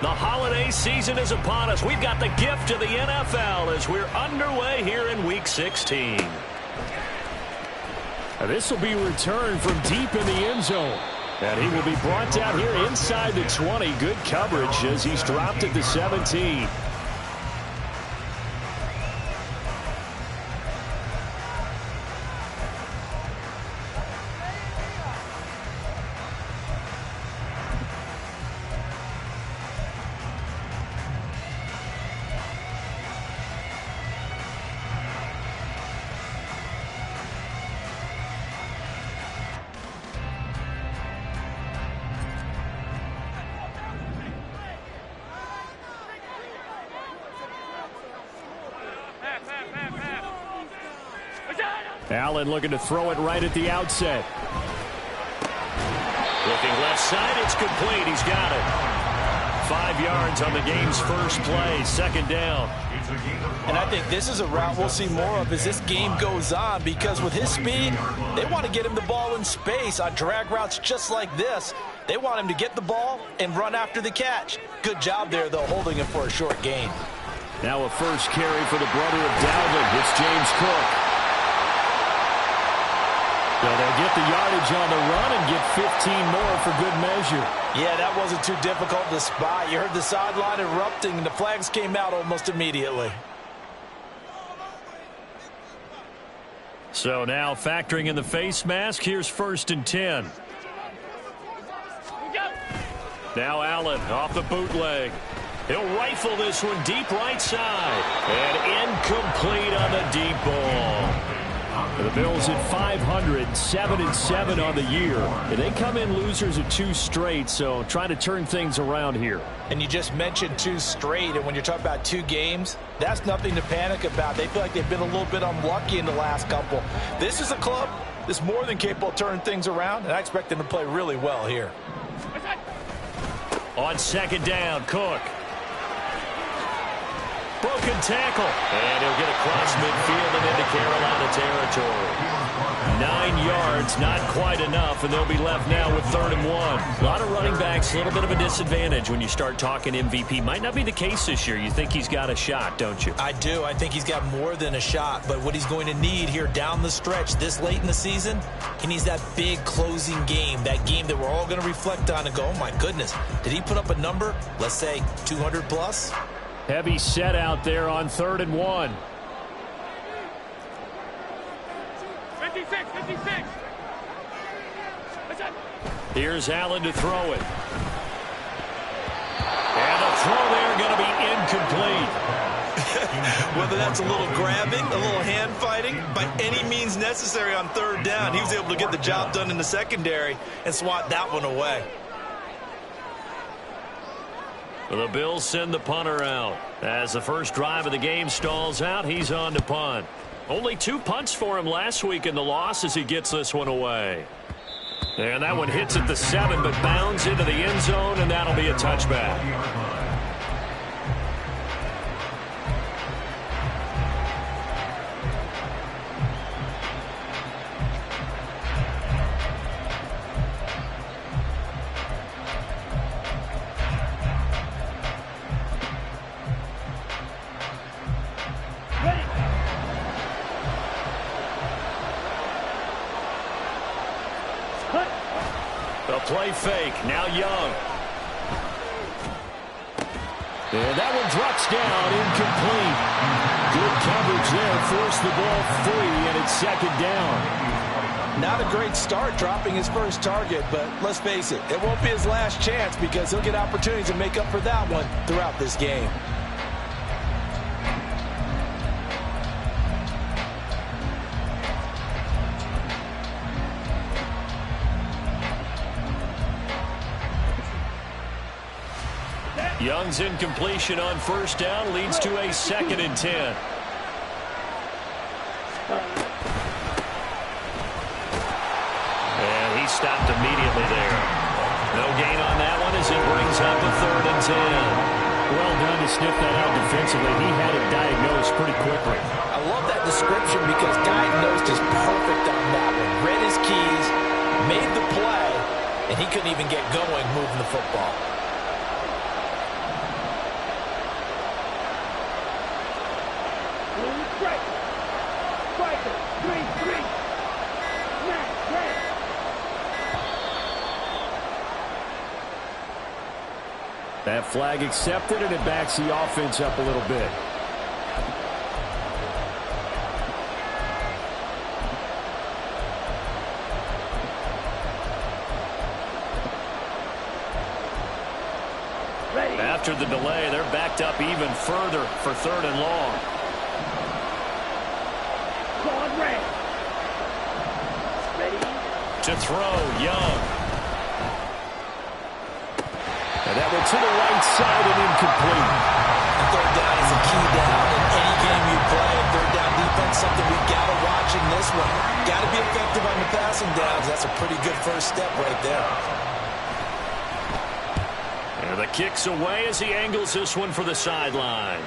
The holiday season is upon us. We've got the gift of the NFL as we're underway here in Week 16. This will be returned from deep in the end zone. And he will be brought down here inside the 20. Good coverage as he's dropped at the 17. Allen looking to throw it right at the outset. Looking left side, it's complete. He's got it. 5 yards on the game's first play, second down. And I think this is a route we'll see more of as this game goes on, because with his speed, they want to get him the ball in space on drag routes just like this. They want him to get the ball and run after the catch. Good job there, though, holding him for a short gain. Now a first carry for the brother of Dalvin. It's James Cook. So they'll get the yardage on the run and get 15 more for good measure. Yeah, that wasn't too difficult to spot. You heard the sideline erupting, and the flags came out almost immediately. So now factoring in the face mask, here's 1st and 10. Now Allen off the bootleg. He'll rifle this one deep right side. And incomplete on the deep ball. The Bills at 500, 7-7 on the year. And they come in losers of 2 straight, so trying to turn things around here. And you just mentioned 2 straight, and when you're talking about 2 games, that's nothing to panic about. They feel like they've been a little bit unlucky in the last couple. This is a club that's more than capable of turning things around, and I expect them to play really well here. On second down, Cook. Broken tackle. And he'll get across midfield and into Carolina territory. 9 yards, not quite enough, and they'll be left now with 3rd and 1. A lot of running backs, a little bit of a disadvantage when you start talking MVP. Might not be the case this year. You think he's got a shot, don't you? I do. I think he's got more than a shot, but what he's going to need here down the stretch this late in the season, he needs that big closing game, that game that we're all going to reflect on and go, oh my goodness, did he put up a number, let's say 200 plus? Heavy set out there on 3rd and 1. 56. Here's Allen to throw it. And the throw there going to be incomplete. Whether that's a little grabbing, a little hand fighting, by any means necessary on 3rd down, he was able to get the job done in the secondary and swat that one away. The Bills send the punter out. As the first drive of the game stalls out, he's on to punt. Only 2 punts for him last week in the loss as he gets this one away. And that one hits at the 7, but bounds into the end zone, and that'll be a touchback. Play fake. Now Young. And that one drops down, incomplete. Good coverage there. Forced the ball free, and it's 2nd down. Not a great start dropping his first target, but let's face it, it won't be his last chance because he'll get opportunities to make up for that one throughout this game. Young's incompletion on 1st down leads to a 2nd and 10. And he stopped immediately there. No gain on that one as he brings up a 3rd and 10. Well done to sniff that out defensively. He had it diagnosed pretty quickly. I love that description because diagnosed is perfect on that one. Read his keys, made the play, and he couldn't even get going moving the football. That flag accepted, and it backs the offense up a little bit. After the delay, they're backed up even further for 3rd and long. To throw, Young. And that went to the right side and incomplete. Third down is a key down in any game you play. Third down defense, something we got to watch in this one. Got to be effective on the passing downs. That's a pretty good first step right there. And the kick's away as he angles this one for the sideline.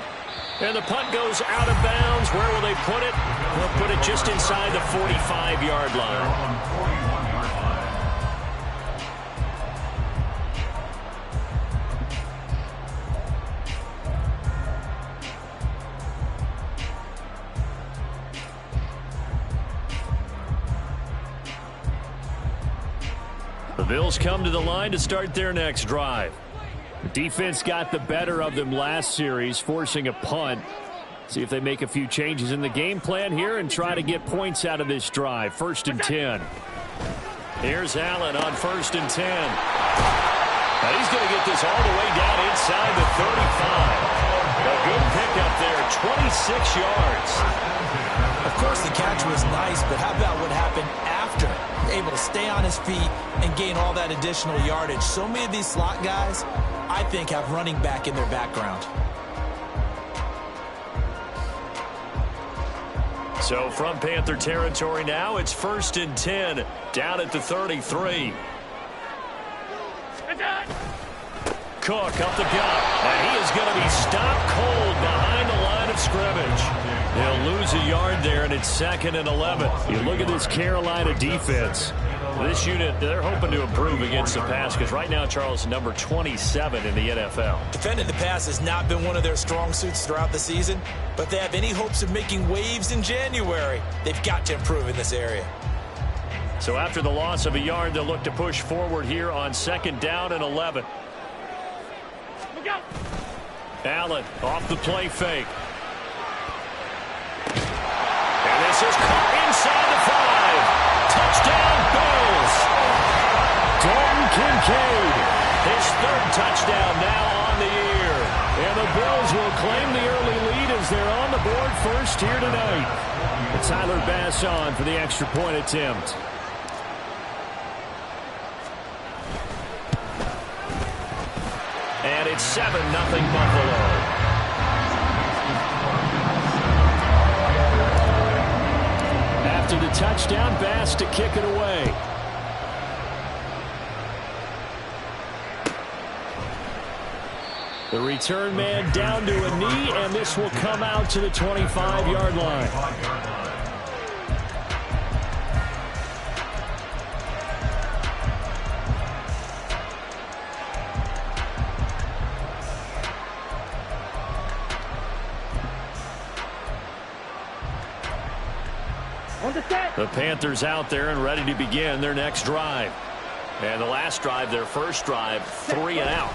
And the punt goes out of bounds. Where will they put it? They'll put it just inside the 45-yard line. The Bills come to the line to start their next drive. The defense got the better of them last series, forcing a punt. See if they make a few changes in the game plan here and try to get points out of this drive. 1st and 10. Here's Allen on 1st and 10. Now he's going to get this all the way down inside the 35. A good pickup there, 26 yards. Of course, the catch was nice, but how about what happened after? Able to stay on his feet and gain all that additional yardage. So many of these slot guys, I think, have running back in their background. So from Panther territory now, it's 1st and 10, down at the 33. Cook up the gut, and he is going to be stopped cold behind the line of scrimmage. He'll lose a yard there, and it's 2nd and 11. You look at this Carolina defense. This unit, they're hoping to improve against the pass because right now, Charles, number 27 in the NFL. Defending the pass has not been one of their strong suits throughout the season, but they have any hopes of making waves in January. They've got to improve in this area. So after the loss of a yard, they'll look to push forward here on 2nd down and 11. Allen off the play fake. And this is caught inside the 5. Touchdown, Bills. Dalton Kincaid. His 3rd touchdown now on the year. And the Bills will claim the early lead as they're on the board first here tonight. And Tyler Bass on for the extra point attempt. And it's 7-0 Buffalo. After the touchdown, Bass to kick it away. The return man down to a knee, and this will come out to the 25-yard line. The Panthers out there and ready to begin their next drive. And the last drive, their first drive, 3 and out.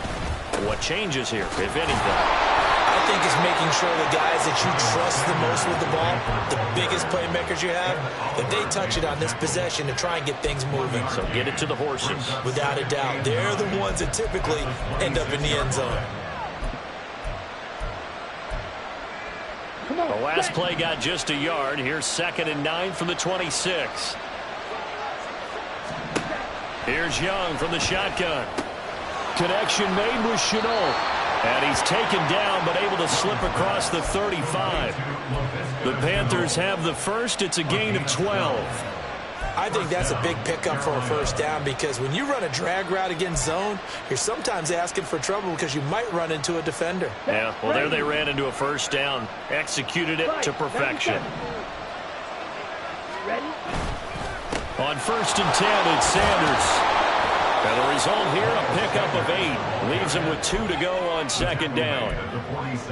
What changes here, if anything? I think it's making sure the guys that you trust the most with the ball, the biggest playmakers you have, that they touch it on this possession and try and get things moving. So get it to the horses. Without a doubt. They're the ones that typically end up in the end zone. The last play got just a yard. Here's 2nd and 9 from the 26. Here's Young from the shotgun. Connection made with Chenault. And he's taken down but able to slip across the 35. The Panthers have the first. It's a gain of 12. I think that's a big pickup for a first down because when you run a drag route against zone, you're sometimes asking for trouble because you might run into a defender. Yeah, well, there they ran into a first down. Executed it to perfection. On 1st and 10, it's Sanders. And the result here, a pickup of 8. Leaves him with 2 to go on second down.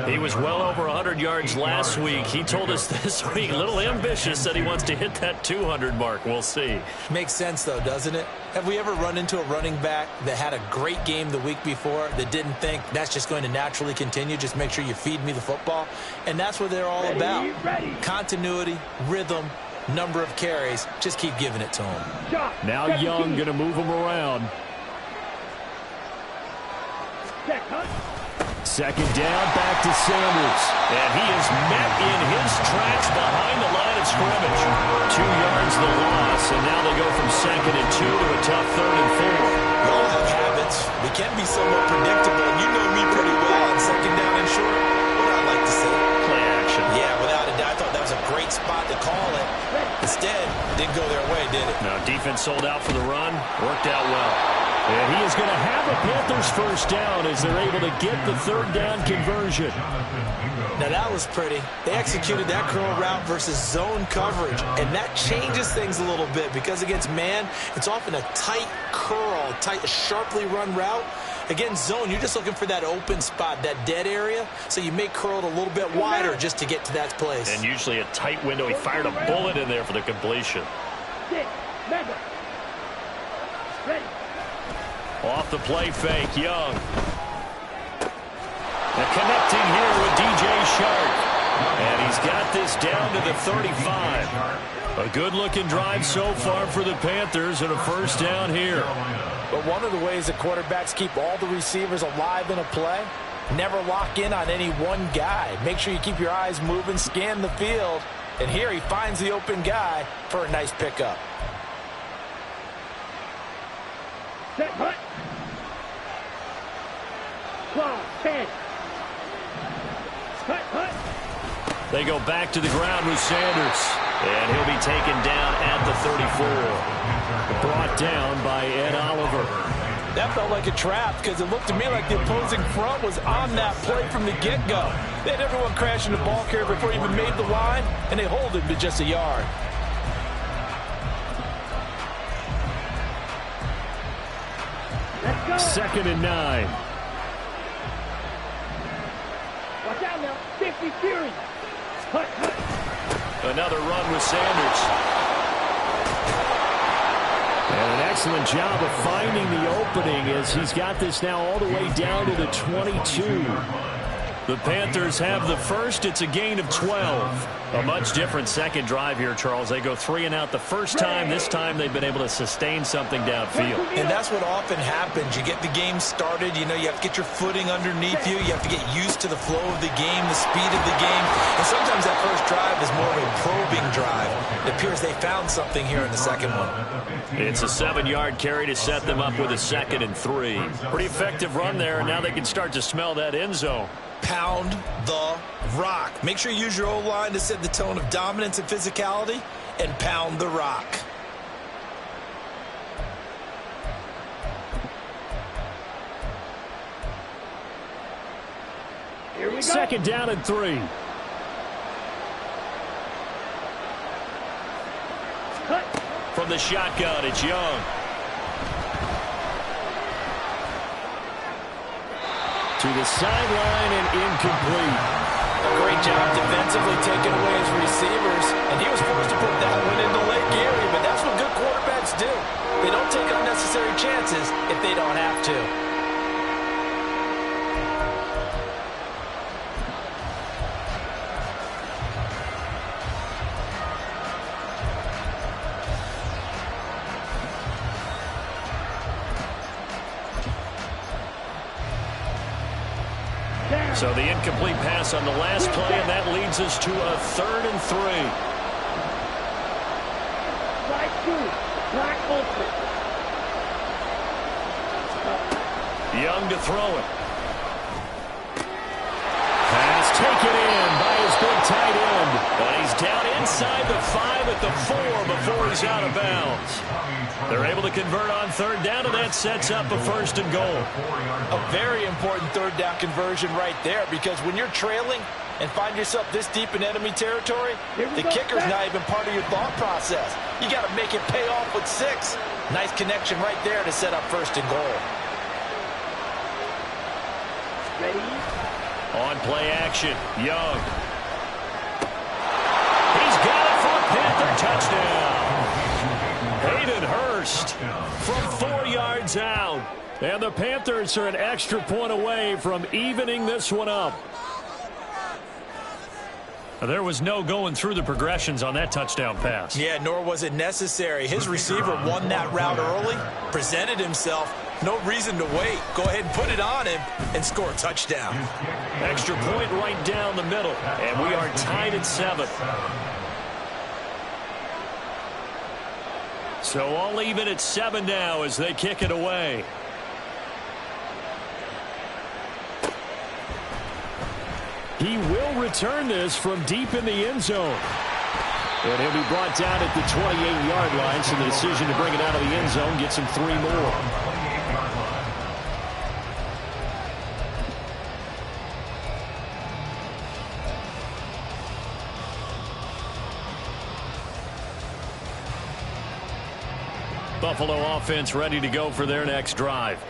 He was well over 100 yards last week. He told us this week, a little ambitious, that he wants to hit that 200 mark. We'll see. Makes sense, though, doesn't it? Have we ever run into a running back that had a great game the week before that didn't think that's just going to naturally continue? Just make sure you feed me the football. And that's what they're all about. Continuity, rhythm, number of carries. Just keep giving it to him. Now Young going to move him around. Second down, back to Sanders. And he is met in his tracks behind the line of scrimmage. 2 yards the loss, and now they go from 2nd and 2 to a tough 3rd and 4. We all have habits. We can be somewhat predictable, and you know me pretty well on 2nd down and short. What I like to say? Play action. Yeah, without a doubt. I thought that was a great spot to call it. Instead, didn't go their way, did it? Now, defense sold out for the run. Worked out well. And he is going to have a Panthers first down as they're able to get the 3rd down conversion. Now, that was pretty. They executed that curl route versus zone coverage, and that changes things a little bit because against man, it's often a tight curl, sharply run route. Against zone, you're just looking for that open spot, that dead area, so you may curl it a little bit wider just to get to that place. And usually a tight window. He fired a bullet in there for the completion. Off the play fake, Young. And connecting here with DJ Shark. And he's got this down to the 35. A good-looking drive so far for the Panthers and a first down here. But one of the ways that quarterbacks keep all the receivers alive in a play, never lock in on any one guy. Make sure you keep your eyes moving, scan the field. And here he finds the open guy for a nice pickup. Set, hut. 10. Hut, hut. They go back to the ground with Sanders. And he'll be taken down at the 34. Brought down by Ed Oliver. That felt like a trap because it looked to me like the opposing front was on that play from the get-go. They had everyone crashing the ball carrier before he even made the line, and they hold him to just a yard. Let's go. 2nd and 9. Watch out now. 50 Fury. Hut, hut. Another run with Sanders. And an excellent job of finding the opening as he's got this now all the way down to the 22. The Panthers have the first. It's a gain of 12. A much different second drive here, Charles. They go 3 and out the first time. This time they've been able to sustain something downfield. And that's what often happens. You get the game started. You know, you have to get your footing underneath you. You have to get used to the flow of the game, the speed of the game. And sometimes that first drive is more of a probing drive. It appears they found something here in the second one. It's a 7-yard carry to set them up with a 2nd and 3. Pretty effective run there, and now they can start to smell that end zone. Pound the rock. Make sure you use your O-line to set the tone of dominance and physicality, and pound the rock. Here we go. 2nd down and 3. Hut. From the shotgun, it's Young. To the sideline and incomplete. A great job defensively taking away his receivers, and he was forced to put that one into Lake Erie, but that's what good quarterbacks do. They don't take unnecessary chances if they don't have to. So the incomplete pass on the last play, and that leads us to a 3rd and 3. Slide 2. Black open. Young to throw it. Pass taken in by his big tight end. But he's down inside the 5 at the 4 before he's out of bounds. They're able to convert on 3rd down, and that sets up a 1st and goal. A very important 3rd down conversion right there, because when you're trailing, and find yourself this deep in enemy territory, the kicker's not even part of your thought process. You got to make it pay off with 6. Nice connection right there to set up first and goal. Ready? On play action, Young. He's got it for a Panther touchdown. Hayden Hurst from 4 yards out. And the Panthers are an extra point away from evening this one up. There was no going through the progressions on that touchdown pass. Yeah, nor was it necessary. His receiver won that route early, presented himself. No reason to wait. Go ahead and put it on him and score a touchdown. Extra point right down the middle. And we are tied at 7. So all even at 7 now as they kick it away. He will return this from deep in the end zone. And he'll be brought down at the 28-yard line, so the decision to bring it out of the end zone gets him 3 more. Buffalo offense ready to go for their next drive.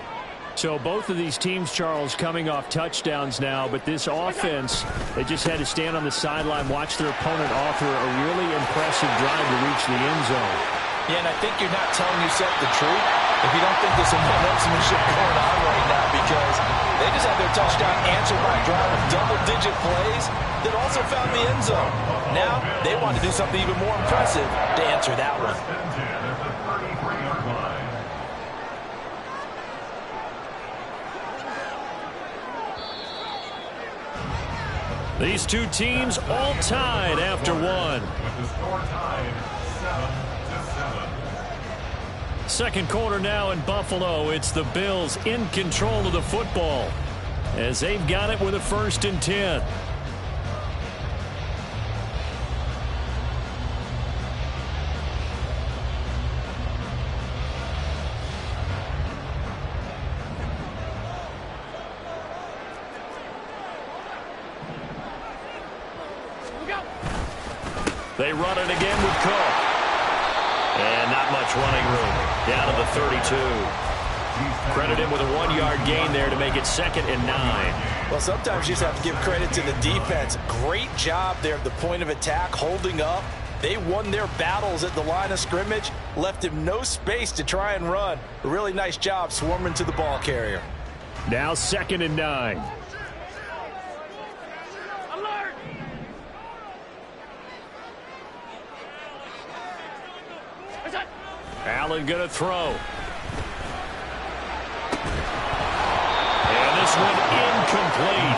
So both of these teams, Charles, coming off touchdowns now, but this offense, they just had to stand on the sideline, watch their opponent offer a really impressive drive to reach the end zone. Yeah, and I think you're not telling yourself the truth if you don't think there's some one-upsmanship going on right now, because they just had their touchdown answered by a drive of double-digit plays that also found the end zone. Now they want to do something even more impressive to answer that one. These two teams all tied after 1. Second quarter now in Buffalo. It's the Bills in control of the football as they've got it with a 1st and 10. They run it again with Cook. And not much running room. Down to the 32. Credit him with a 1-yard gain there to make it 2nd and 9. Well, sometimes you just have to give credit to the defense. Great job there at the point of attack, holding up. They won their battles at the line of scrimmage, left him no space to try and run. A really nice job swarming to the ball carrier. Now 2nd and 9. Allen going to throw. And this one incomplete.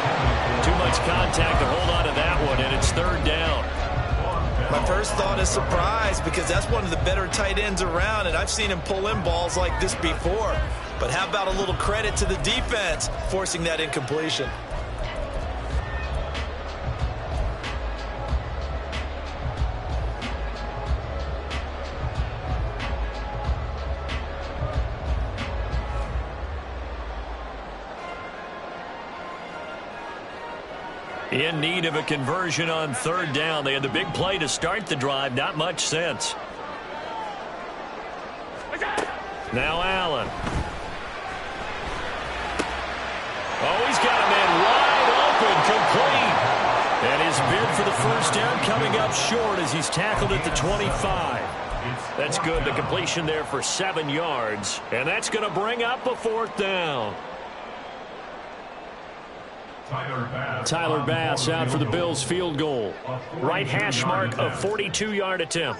Too much contact to hold on to that one, and it's 3rd down. My first thought is surprise, because that's one of the better tight ends around, and I've seen him pull in balls like this before. But how about a little credit to the defense forcing that incompletion? In need of a conversion on 3rd down. They had the big play to start the drive. Not much sense. Now Allen. Oh, he's got a man wide open, complete. And his bid for the 1st down coming up short as he's tackled at the 25. That's good. The completion there for 7 yards. And that's going to bring up a 4th down. Tyler Bass out for the Bills field goal. Right hash mark, a 42-yard attempt.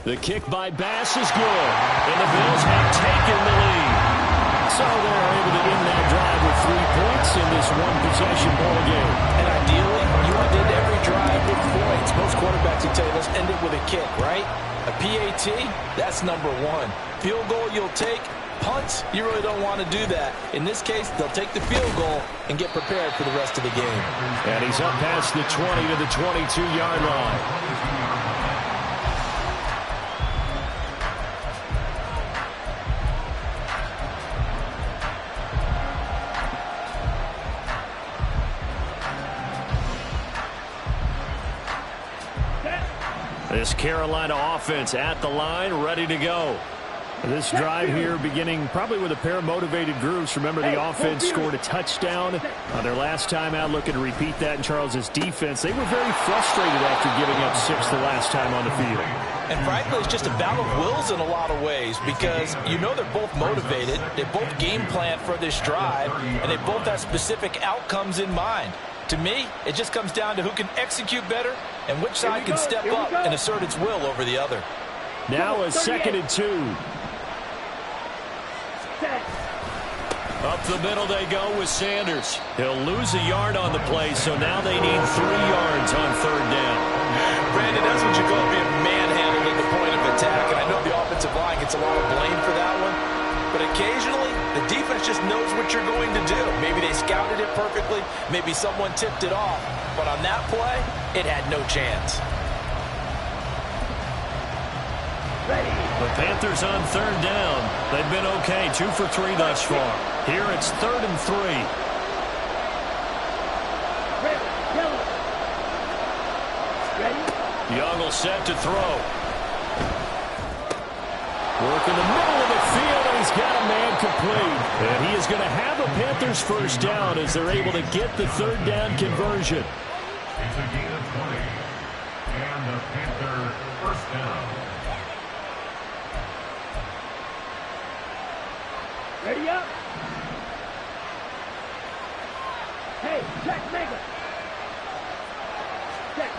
The kick by Bass is good. And the Bills have taken the lead. So they're able to end that drive with 3 points in this one-possession ball game. And ideally, you want to end every drive with points. Most quarterbacks would tell you, let's end it with a kick, right? A PAT, that's number 1. Field goal you'll take. Punts, you really don't want to do that. In this case, they'll take the field goal and get prepared for the rest of the game. And he's up past the 20 to the 22-yard line. This Carolina offense at the line, ready to go. This drive here beginning probably with a pair of motivated groups. Remember, the offense scored a touchdown on their last time out. Looking to repeat that in Charles's defense. They were very frustrated after giving up 6 the last time on the field. And frankly, it's just a battle of wills in a lot of ways because you know they're both motivated. They both game plan for this drive, and they both have specific outcomes in mind. To me, it just comes down to who can execute better and which side can step up and assert its will over the other. Now a 2nd and 2. Up the middle they go with Sanders. He'll lose a yard on the play, so now they need 3 yards on 3rd down. Brandon, that's what you call being manhandled at the point of attack, and I know the offensive line gets a lot of blame for that one, but occasionally the defense just knows what you're going to do. Maybe they scouted it perfectly, maybe someone tipped it off, but on that play, it had no chance. The Panthers on 3rd down. They've been okay, 2 for 3 thus far. Here it's 3rd and 3. Young will set to throw. Work in the middle of the field, and he's got a man complete. And he is going to have a Panthers first down as they're able to get the 3rd down conversion. It's a gain of 20. And the Panther first down. Ready up. Hey, check Mega. Check.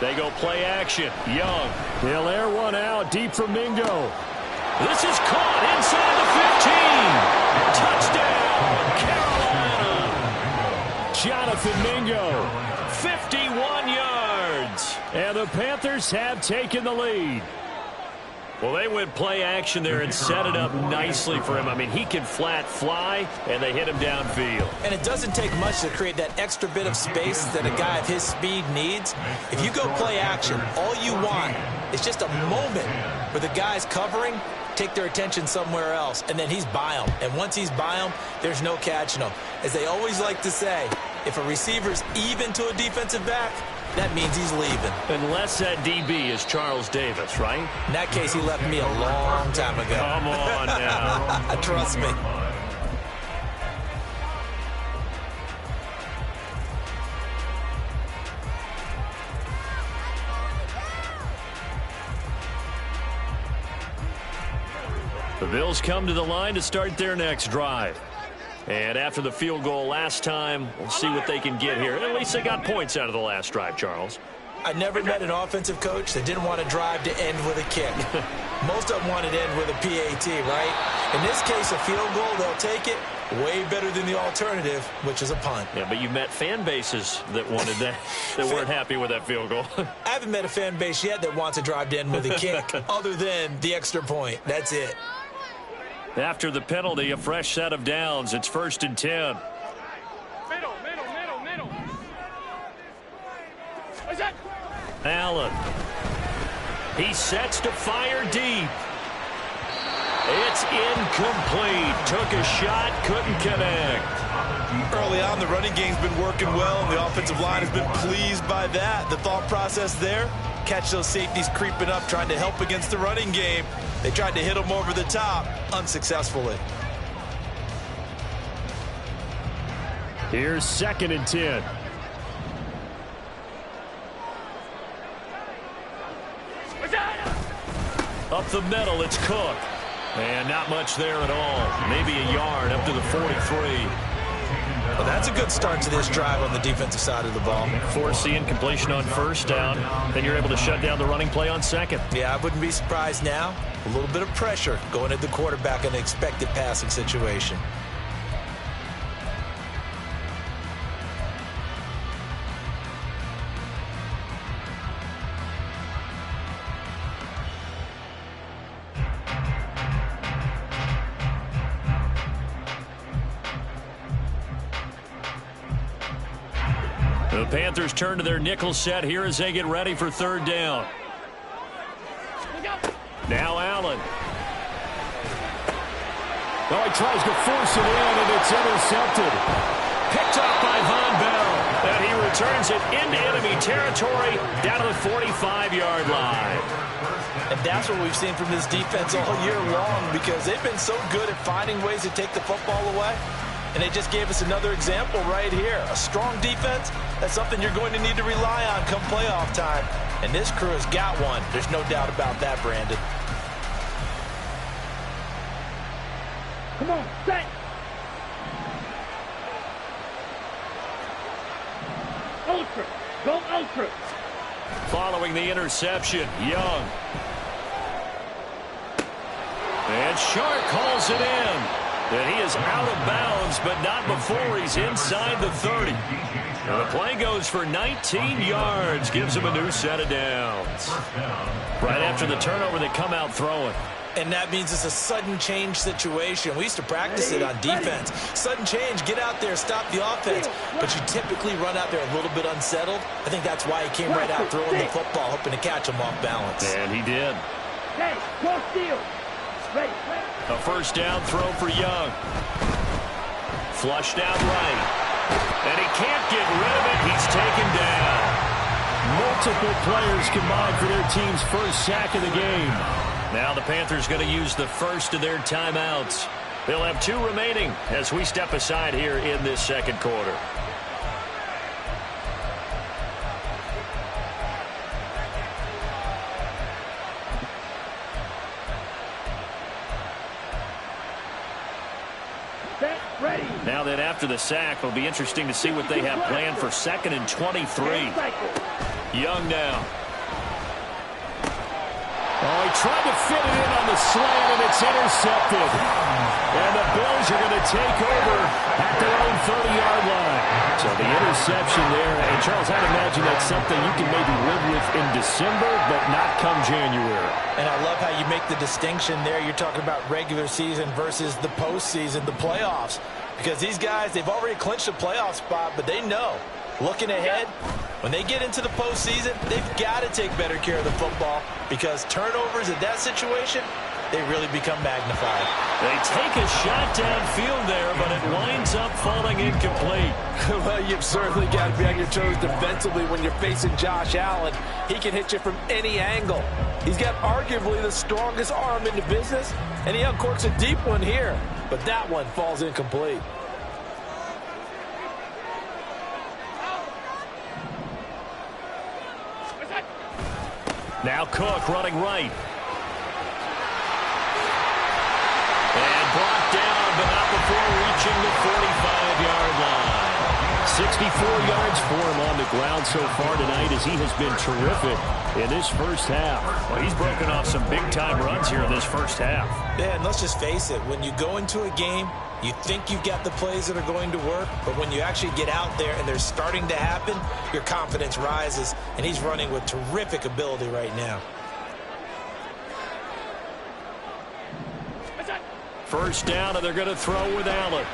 They go play action. Young. He'll air one out deep for Mingo. This is caught inside the 15. Touchdown, Carolina. Jonathan Mingo. 51 yards. And the Panthers have taken the lead. Well, they went play action there and set it up nicely for him. I mean, he can flat fly, and they hit him downfield. And it doesn't take much to create that extra bit of space that a guy of his speed needs. If you go play action, all you want is just a moment where the guy's covering, take their attention somewhere else, and then he's by him. And once he's by him, there's no catching him. As they always like to say, if a receiver's even to a defensive back, that means he's leaving. Unless that DB is Charles Davis, right? In that case, he left me a long time ago. Come on now. Trust me. The Bills come to the line to start their next drive. And after the field goal last time, we'll see what they can get here. At least they got points out of the last drive, Charles. I never met an offensive coach that didn't want to drive to end with a kick. Most of them wanted to end with a PAT, right? In this case, a field goal, they'll take it. Way better than the alternative, which is a punt. Yeah, but you met fan bases that wanted that, that weren't happy with that field goal. I haven't met a fan base yet that wants to drive to end with a kick, other than the extra point. That's it. After the penalty, a fresh set of downs. It's 1st and 10. Middle. What's that? Allen. He sets to fire deep. It's incomplete. Took a shot, couldn't connect. Early on, the running game's been working well, and the offensive line has been pleased by that. The thought process there, catch those safeties creeping up, trying to help against the running game. They tried to hit them over the top, unsuccessfully. Here's 2nd and 10. Up the middle, it's Cook. And not much there at all. Maybe a yard up to the 43. Well, that's a good start to this drive on the defensive side of the ball. Force the incompletion on 1st down. Then you're able to shut down the running play on 2nd. Yeah, I wouldn't be surprised now. A little bit of pressure going at the quarterback in an expected passing situation. The Panthers turn to their nickel set here as they get ready for 3rd down. Now Allen. Oh, he tries to force it in, and it's intercepted. Picked up by Von Bell. And he returns it into enemy territory down to the 45-yard line. And that's what we've seen from this defense all year long, because they've been so good at finding ways to take the football away. And they just gave us another example right here. A strong defense, that's something you're going to need to rely on come playoff time. And this crew has got one. There's no doubt about that, Brandon. Come on, set. Ultra. Go ultra. Following the interception, Young. And Shark calls it in. And he is out of bounds, but not before he's inside the 30. And the play goes for 19 yards, gives him a new set of downs. Right after the turnover, they come out throwing. And that means it's a sudden change situation. We used to practice it on defense. Sudden change, get out there, stop the offense. But you typically run out there a little bit unsettled. I think that's why he came right out throwing the football, hoping to catch him off balance. And he did. Hey, go steal. Ready. A first down throw for Young. Flushed out right. And he can't get rid of it. He's taken down. Multiple players combined for their team's first sack of the game. Now the Panthers going to use the first of their timeouts. They'll have 2 remaining as we step aside here in this second quarter. Set. Ready. Now that after the sack, it'll be interesting to see what they have planned for 2nd and 23. Young now. Oh, he tried to fit it in on the slant, and it's intercepted. And the Bills are going to take over at their own 30-yard line. So the interception there. And, Charles, I'd imagine that's something you can maybe live with in December, but not come January. And I love how you make the distinction there. You're talking about regular season versus the postseason, the playoffs. Because these guys, they've already clinched a playoff spot, but they know, looking ahead, when they get into the postseason, they've got to take better care of the football, because turnovers in that situation, they really become magnified. They take a shot downfield there, but it winds up falling incomplete. Well, you've certainly got to be on your toes defensively when you're facing Josh Allen. He can hit you from any angle. He's got arguably the strongest arm in the business, and he uncorks a deep one here, but that one falls incomplete. Now Cook running right. And brought down, but not before reaching the 45-yard line. 64 yards for him on the ground so far tonight, as he has been terrific in this first half. Well, he's broken off some big-time runs here in this first half. Yeah, and let's just face it. When you go into a game, you think you've got the plays that are going to work, but when you actually get out there and they're starting to happen, your confidence rises, and he's running with terrific ability right now. First down, and they're going to throw with Allen.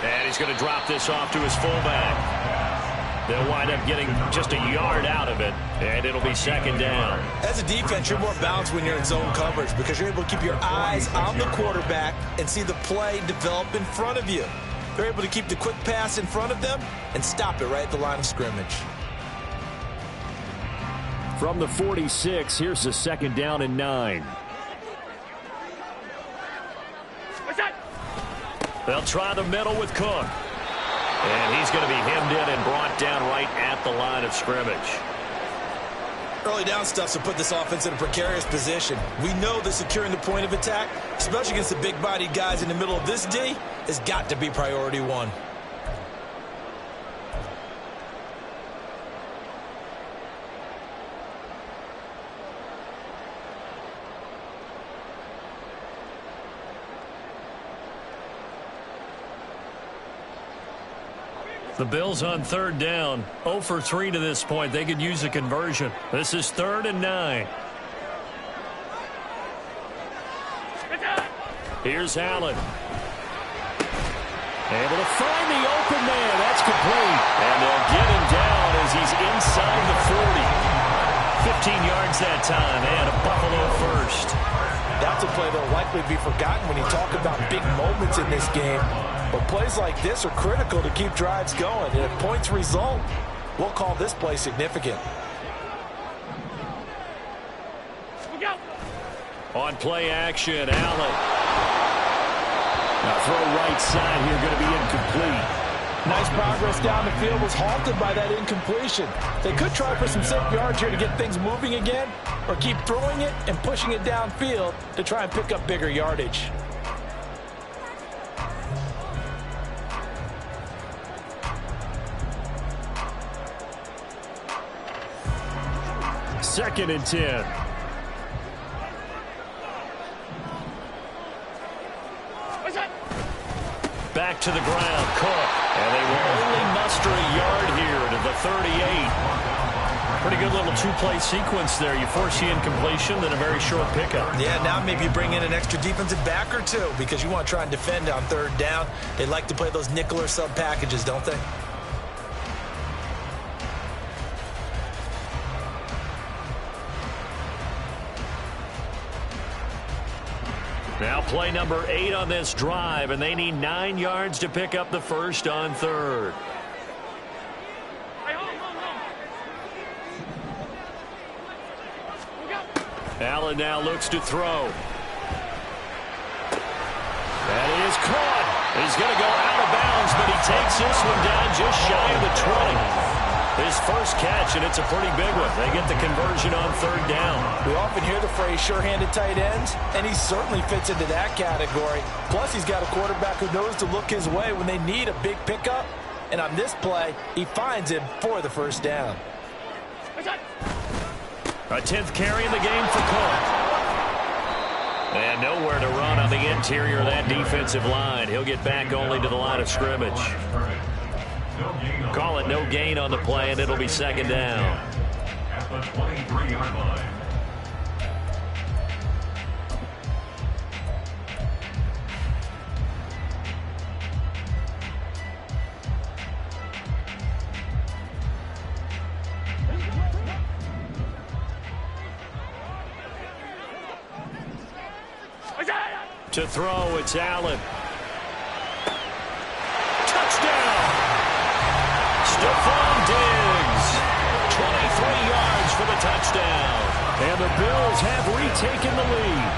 And he's going to drop this off to his fullback. They'll wind up getting just a yard out of it, and it'll be second down. As a defense, you're more balanced when you're in zone coverage, because you're able to keep your eyes on the quarterback and see the play develop in front of you. They're able to keep the quick pass in front of them and stop it right at the line of scrimmage. From the 46, here's the second down and 9. They'll try the middle with Cook. And he's going to be hemmed in and brought down right at the line of scrimmage. Early down stuff to put this offense in a precarious position. We know that securing the point of attack, especially against the big-bodied guys in the middle of this D, has got to be priority one. The Bills on third down, 0 for 3 to this point. They could use a conversion. This is 3rd and 9. Here's Allen. Able to find the open man. That's complete. And they'll get him down as he's inside the 40. 15 yards that time, and a Buffalo first. That's a play that'll likely be forgotten when you talk about big moments in this game. But plays like this are critical to keep drives going. And if points result, we'll call this play significant. On play action, Allen. Now throw right side here, going to be incomplete. Nice progress down the field, was halted by that incompletion. They could try for some safe yards here to get things moving again, or keep throwing it and pushing it downfield to try and pick up bigger yardage. Second and 10. Back to the ground, Cook. And they will only muster a yard here to the 38. Pretty good little two-play sequence there. You force the incompletion, then a very short pickup. Yeah, now maybe you bring in an extra defensive back or two because you want to try and defend on third down. They like to play those nickel or sub packages, don't they? Now play number 8 on this drive, and they need 9 yards to pick up the first on third. Allen now looks to throw. That is caught. He's going to go out of bounds, but he takes this one down just shy of the 20. His first catch, and it's a pretty big one. They get the conversion on third down. We often hear the phrase sure-handed tight ends, and he certainly fits into that category. Plus, he's got a quarterback who knows to look his way when they need a big pickup. And on this play, he finds him for the first down. A 10th carry in the game for Cook. And nowhere to run on the interior of that defensive line. He'll get back only to the line of scrimmage. Call it no gain on the play, and it'll be second down. At the 23-yard line. To throw, it's Allen. Touchdown! Stephon Diggs. 23 yards for the touchdown. And the Bills have retaken the lead.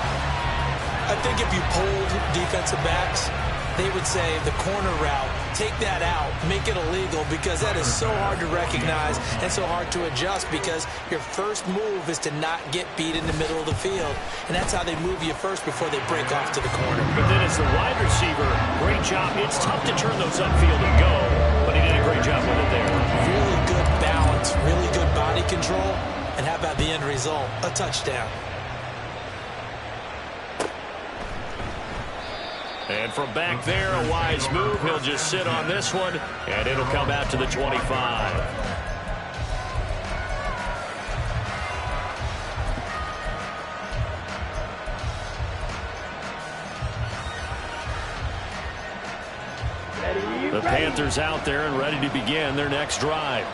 I think if you polled defensive backs, they would say the corner route, take that out, make it illegal, because that is so hard to recognize and so hard to adjust, because your first move is to not get beat in the middle of the field. And that's how they move you first before they break off to the corner. But then as the wide receiver, great job. It's tough to turn those upfield and go, but he did a great job with it there. Really good balance, really good body control, and how about the end result? A touchdown. And from back there, a wise move. He'll just sit on this one, and it'll come out to the 25. The Panthers out there and ready to begin their next drive.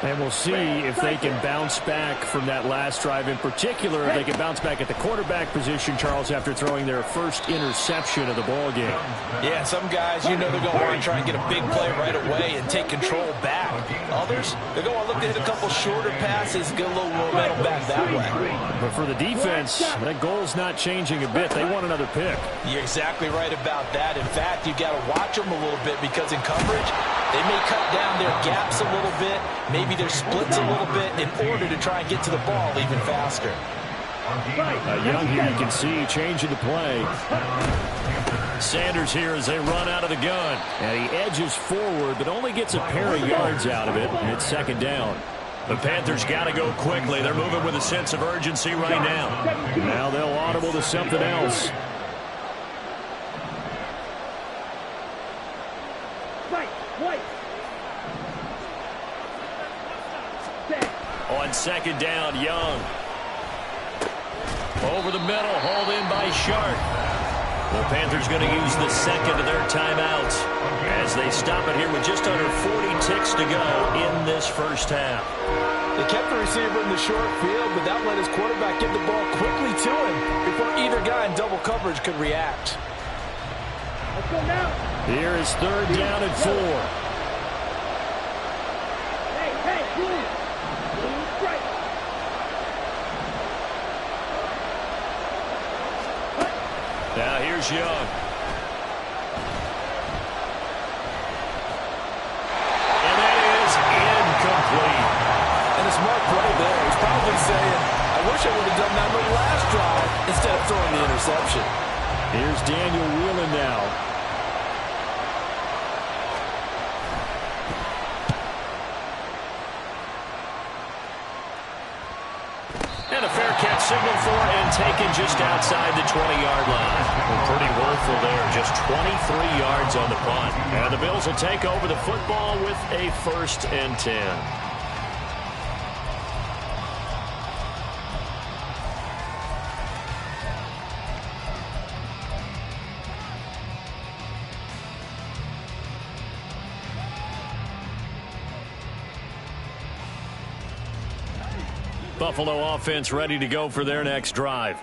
And we'll see if they can bounce back from that last drive in particular. If they can bounce back at the quarterback position, Charles, after throwing their first interception of the ball game. Yeah, some guys, you know, they're going to want to try and get a big play right away and take control back. Others, they're going to look to hit a couple shorter passes, get a little momentum back that way. But for the defense, that goal's not changing a bit. They want another pick. You're exactly right about that. In fact, you've got to watch them a little bit, because in coverage, they may cut down their gaps a little bit, maybe their splits a little bit, in order to try and get to the ball even faster. Young here, you can see, changing the play. Sanders here as they run out of the gun. And he edges forward, but only gets a pair of yards out of it, and it's second down. The Panthers got to go quickly. They're moving with a sense of urgency right now. Now they'll audible to something else. On second down, Young. Over the middle, hauled in by Sharp. The Panthers going to use the second of their timeouts as they stop it here with just under 40 ticks to go in this first half. They kept the receiver in the short field, but that let his quarterback get the ball quickly to him before either guy in double coverage could react. Let's go now. Here is 3rd down and 4. Hey, move. Strike. Now here's Young. And that is incomplete. And a smart play there. He's probably saying, I wish I would have done that on the last drive instead of throwing the interception. Here's Daniel Whelan now. And a fair catch signaled for and taken just outside the 20-yard line. Well, pretty worthwhil there. Just 23 yards on the punt. And the Bills will take over the football with a 1st and 10. Buffalo offense ready to go for their next drive.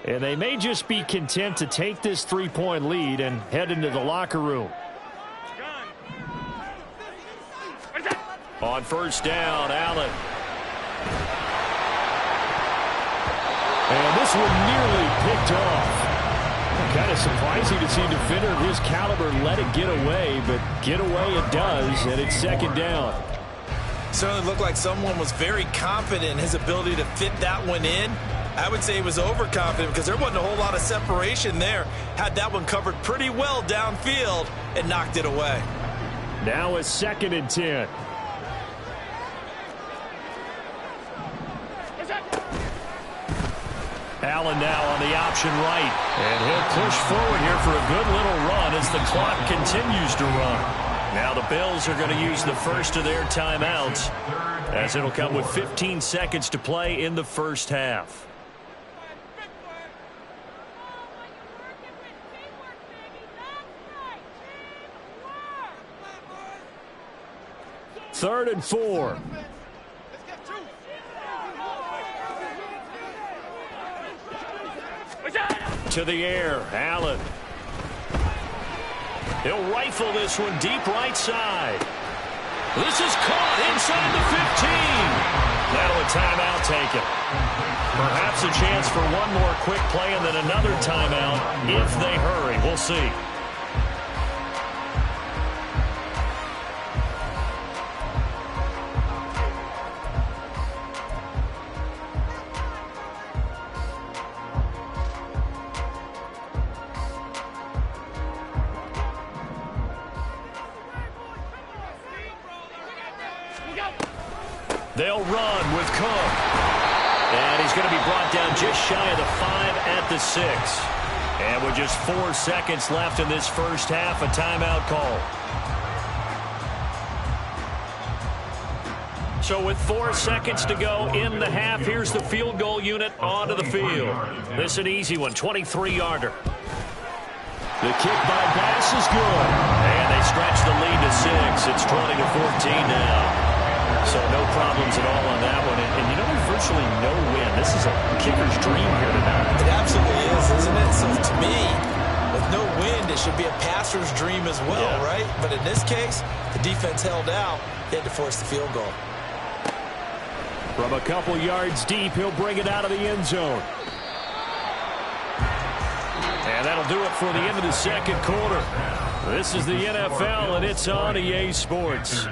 And they may just be content to take this 3-point lead and head into the locker room. On 1st down, Allen. And this one nearly picked off. Kind of surprising to see a defender of his caliber let it get away, but get away it does, and it's 2nd down. Certainly looked like someone was very confident in his ability to fit that one in. I would say he was overconfident because there wasn't a whole lot of separation there. Had that one covered pretty well downfield and knocked it away. Now a 2nd and 10. Allen now on the option right. And he'll push forward here for a good little run as the clock continues to run. Now the Bills are going to use the first of their timeouts as it'll come with 15 seconds to play in the 1st half. Third and 4. To the air, Allen. He'll rifle this one deep right side. This is caught inside the 15. Now a timeout taken. Perhaps a chance for one more quick play and then another timeout if they hurry. We'll see. They'll run with Cook. And he's going to be brought down just shy of the 5 at the 6. And with just 4 seconds left in this 1st half, a timeout call. So with 4 seconds to go in the half, here's the field goal unit onto the field. This is an easy one, 23-yarder. The kick by Bass is good. And they stretch the lead to 6. It's 20-14 now. So no problems at all on that one. And you know, there's virtually no win. This is a kicker's dream here tonight. It absolutely is, isn't it? So to me, with no wind, it should be a passer's dream as well, yeah. Right? But in this case, the defense held out. They had to force the field goal. From a couple yards deep, he'll bring it out of the end zone. And that'll do it for the end of the 2nd quarter. This is the NFL, and it's on EA Sports.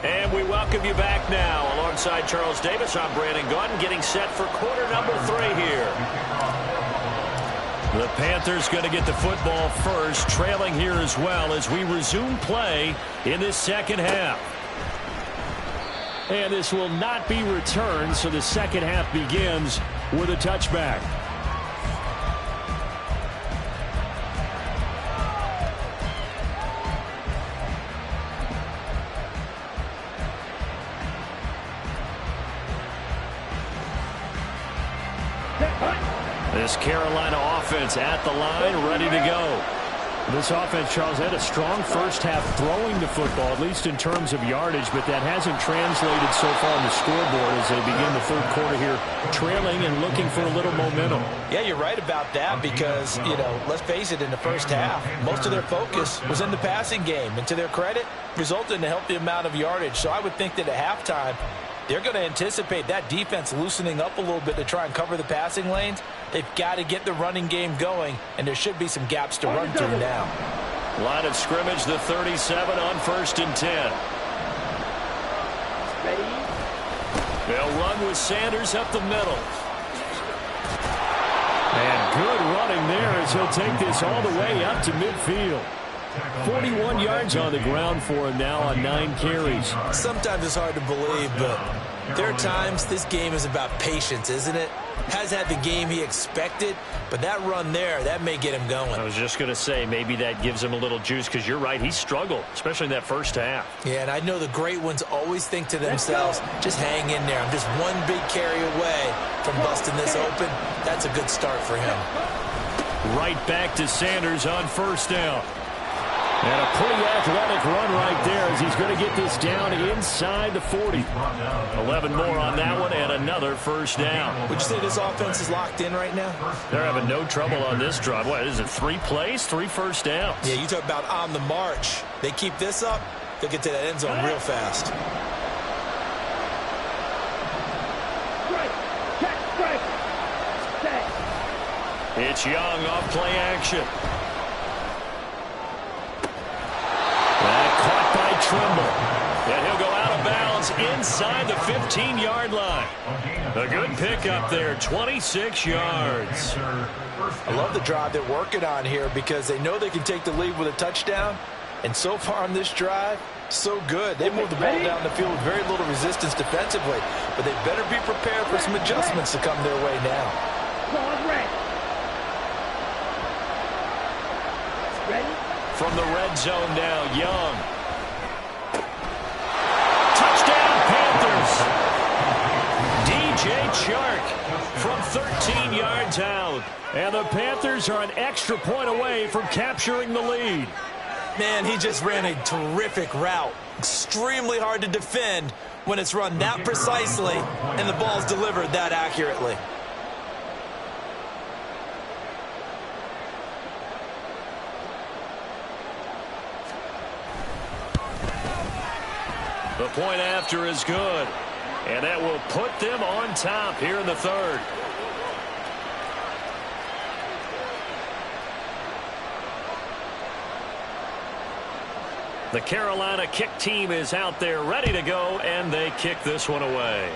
And we welcome you back now. Alongside Charles Davis, I'm Brandon Gaudin, getting set for quarter number 3 here. The Panthers going to get the football first, trailing here as well as we resume play in this 2nd half. And this will not be returned, so the 2nd half begins with a touchback. This Carolina offense at the line, ready to go. This offense, Charles, had a strong first half throwing the football, at least in terms of yardage, but that hasn't translated so far on the scoreboard as they begin the third quarter here, trailing and looking for a little momentum. Yeah, you're right about that because, let's face it, in the first half, most of their focus was in the passing game. And to their credit, resulted in a healthy amount of yardage. So I would think that at halftime, they're going to anticipate that defense loosening up a little bit to try and cover the passing lanes. They've got to get the running game going, and there should be some gaps to run through now. Line of scrimmage, the 37 on 1st and 10. Ready? They'll run with Sanders up the middle. And good running there as he'll take this all the way up to midfield. 41 yards on the ground for him now on 9 carries. Sometimes it's hard to believe, but there are times this game is about patience, isn't it? Has had the game he expected, but that run there, that may get him going. I was just going to say, maybe that gives him a little juice because you're right, he struggled, especially in that first half. Yeah, and I know the great ones always think to themselves, just hang in there. I'm just one big carry away from busting this open. That's a good start for him. Right back to Sanders on 1st down. And a pretty athletic run right there as he's going to get this down inside the 40. 11 more on that one and another 1st down. Would you say this offense is locked in right now? They're having no trouble on this drive. What is it, 3 plays, 3 first downs? Yeah, you talk about on the march. They keep this up, they'll get to that end zone real fast. It's Young off play action. Caught by Trimble. And he'll go out of bounds inside the 15-yard line. A good pickup there, 26 yards. I love the drive they're working on here because they know they can take the lead with a touchdown. And so far on this drive, so good. They moved the ball down the field with very little resistance defensively. But they better be prepared for some adjustments to come their way now. From the red zone now, Young. Touchdown, Panthers. DJ Chark from 13 yards out. And the Panthers are an extra point away from capturing the lead. Man, he just ran a terrific route. Extremely hard to defend when it's run that precisely and the ball's delivered that accurately. The point after is good. And that will put them on top here in the 3rd. The Carolina kick team is out there ready to go, and they kick this one away.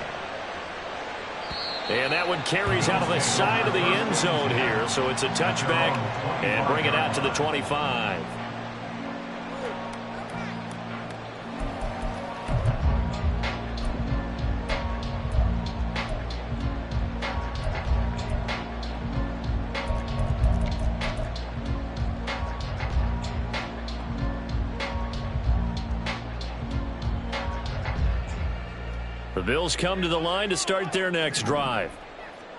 And that one carries out of the side of the end zone here, so it's a touchback and bring it out to the 25. The Bills come to the line to start their next drive.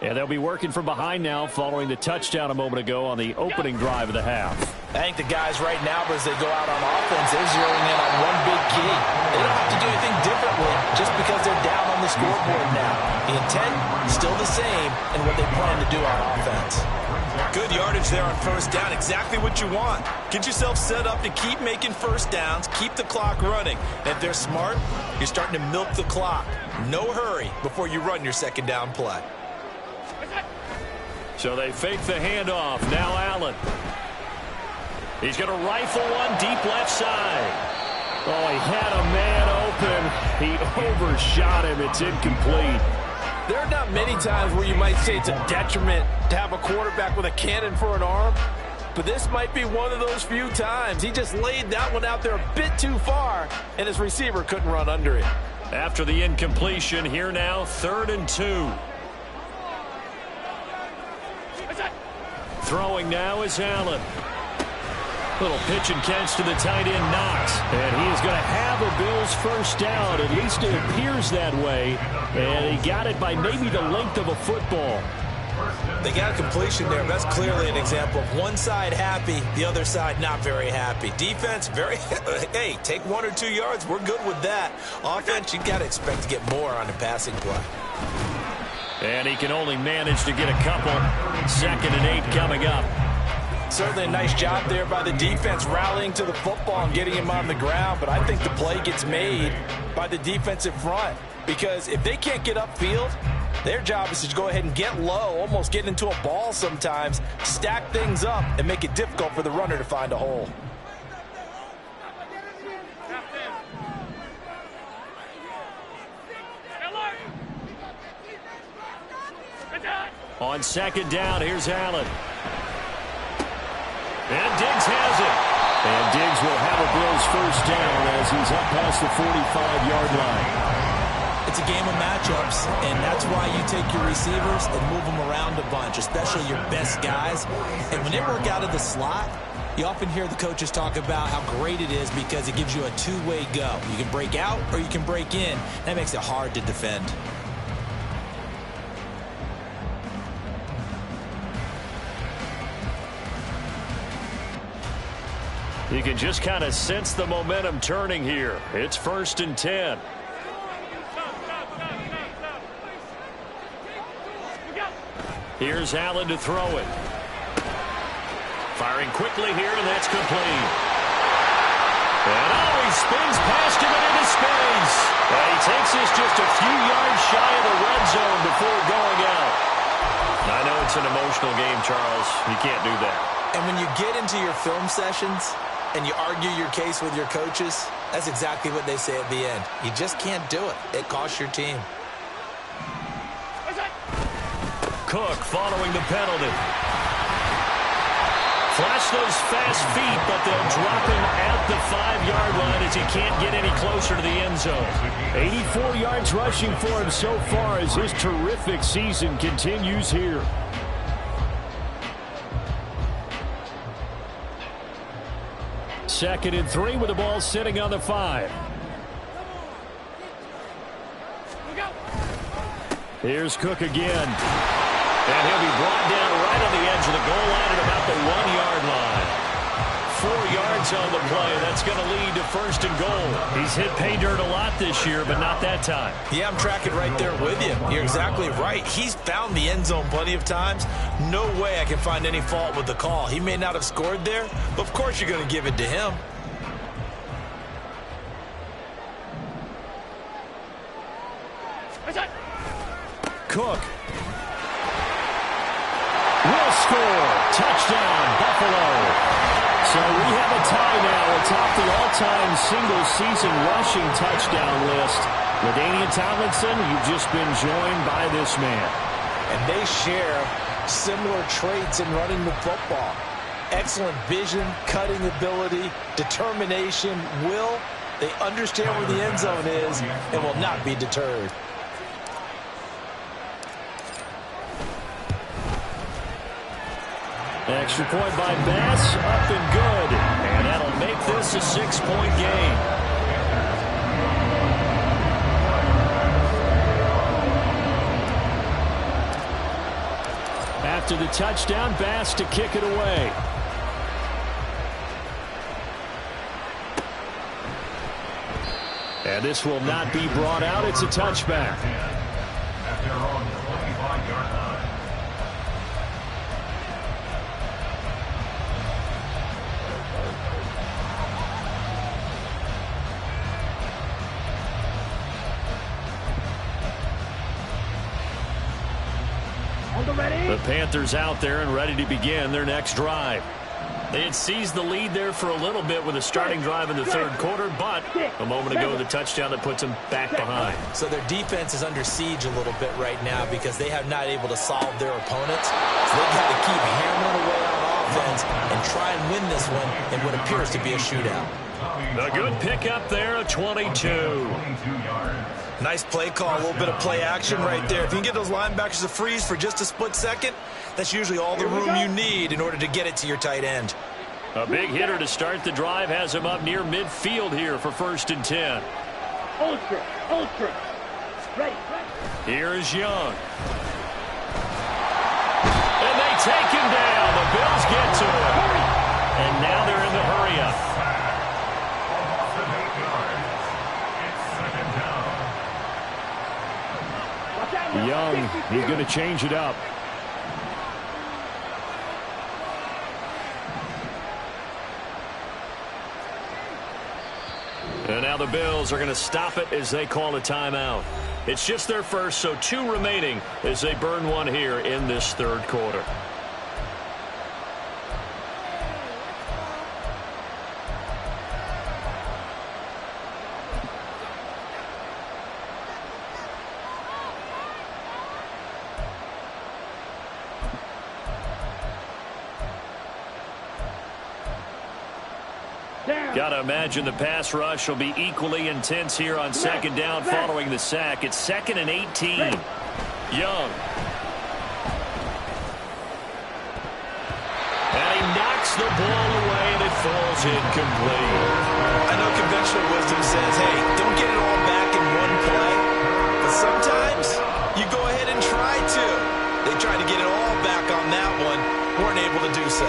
And they'll be working from behind now following the touchdown a moment ago on the opening drive of the half. I think the guys right now, as they go out on offense, they're zeroing in on one big key. They don't have to do anything differently just because they're down on the scoreboard now. The intent is still the same in what they plan to do on offense. Good yardage there on 1st down. Exactly what you want. Get yourself set up to keep making 1st downs, keep the clock running. And if they're smart, you're starting to milk the clock. No hurry before you run your 2nd down play. So they fake the handoff. Now Allen. He's going to rifle one deep left side. Oh, he had a man open. He overshot him. It's incomplete. There are not many times where you might say it's a detriment to have a quarterback with a cannon for an arm, but this might be one of those few times. He just laid that one out there a bit too far, and his receiver couldn't run under it. After the incompletion, here now, 3rd and 2. Throwing now is Allen. Little pitch and catch to the tight end, Knox. And he is going to have a Bills 1st down. At least it appears that way. And he got it by maybe the length of a football. They got a completion there. That's clearly an example of one side happy, the other side not very happy. Defense, very, hey, take 1 or 2 yards. We're good with that. Offense, you got to expect to get more on the passing play. And he can only manage to get a couple. 2nd and 8 coming up. Certainly a nice job there by the defense rallying to the football and getting him on the ground. But I think the play gets made by the defensive front. Because if they can't get upfield, their job is to go ahead and get low, almost get into a ball sometimes, stack things up, and make it difficult for the runner to find a hole. On 2nd down, here's Allen. And Diggs has it. And Diggs will have a Bills 1st down as he's up past the 45-yard line. It's a game of matchups, and that's why you take your receivers and move them around a bunch, especially your best guys. And when they work out of the slot, you often hear the coaches talk about how great it is because it gives you a two-way go. You can break out or you can break in. That makes it hard to defend. You can just kind of sense the momentum turning here. It's 1st and 10. Here's Allen to throw it. Firing quickly here, and that's complete. And he spins past him and into space. And he takes this just a few yards shy of the red zone before going out. I know it's an emotional game, Charles. You can't do that. And when you get into your film sessions and you argue your case with your coaches, that's exactly what they say at the end. You just can't do it. It costs your team. Cook following the penalty. Flash those fast feet, but they'll drop him at the 5-yard line as he can't get any closer to the end zone. 84 yards rushing for him so far as his terrific season continues here. Second and 3 with the ball sitting on the 5. Here's Cook again. And he'll be brought down right on the edge of the goal line at about the 1-yard line. 4 yards on the play. That's going to lead to 1st and goal. He's hit pay dirt a lot this year, but not that time. Yeah, I'm tracking right there with you. You're exactly right. He's found the end zone plenty of times. No way I can find any fault with the call. He may not have scored there, but of course you're going to give it to him. Cook will score. Touchdown, Buffalo. So we have a tie now atop the all-time single-season rushing touchdown list. LaDainian Tomlinson, you've just been joined by this man. And they share similar traits in running the football. Excellent vision, cutting ability, determination, will. They understand where the end zone is and will not be deterred. Extra point by Bass, up and good. And that'll make this a 6-point game. After the touchdown, Bass to kick it away. And this will not be brought out. It's a touchback. At their own 25-yard line. The Panthers out there and ready to begin their next drive. They had seized the lead there for a little bit with a starting drive in the 3rd quarter, but a moment ago the touchdown that puts them back behind. So their defense is under siege a little bit right now because they have not able to solve their opponents. So they've got to keep hammering away on offense and try and win this one in what appears to be a shootout. A good pickup there, a 22. Nice play call, a little bit of play action right there. If you can get those linebackers to freeze for just a split second, that's usually all the room you need in order to get it to your tight end. A big hitter to start the drive has him up near midfield here for 1st and 10. Ultra. Ready. Here's Young. take him down. The Bills get to him. And now they're in the hurry-up. Young, he's going to change it up. And now the Bills are going to stop it as they call a timeout. It's just their first, so 2 remaining as they burn one here in this third quarter. Got to imagine the pass rush will be equally intense here on second down following the sack. It's 2nd and 18. Young. And he knocks the ball away, and it falls incomplete. I know conventional wisdom says, hey, don't get it all back in one play. But sometimes you go ahead and try to. They tried to get it all back on that one. Weren't able to do so.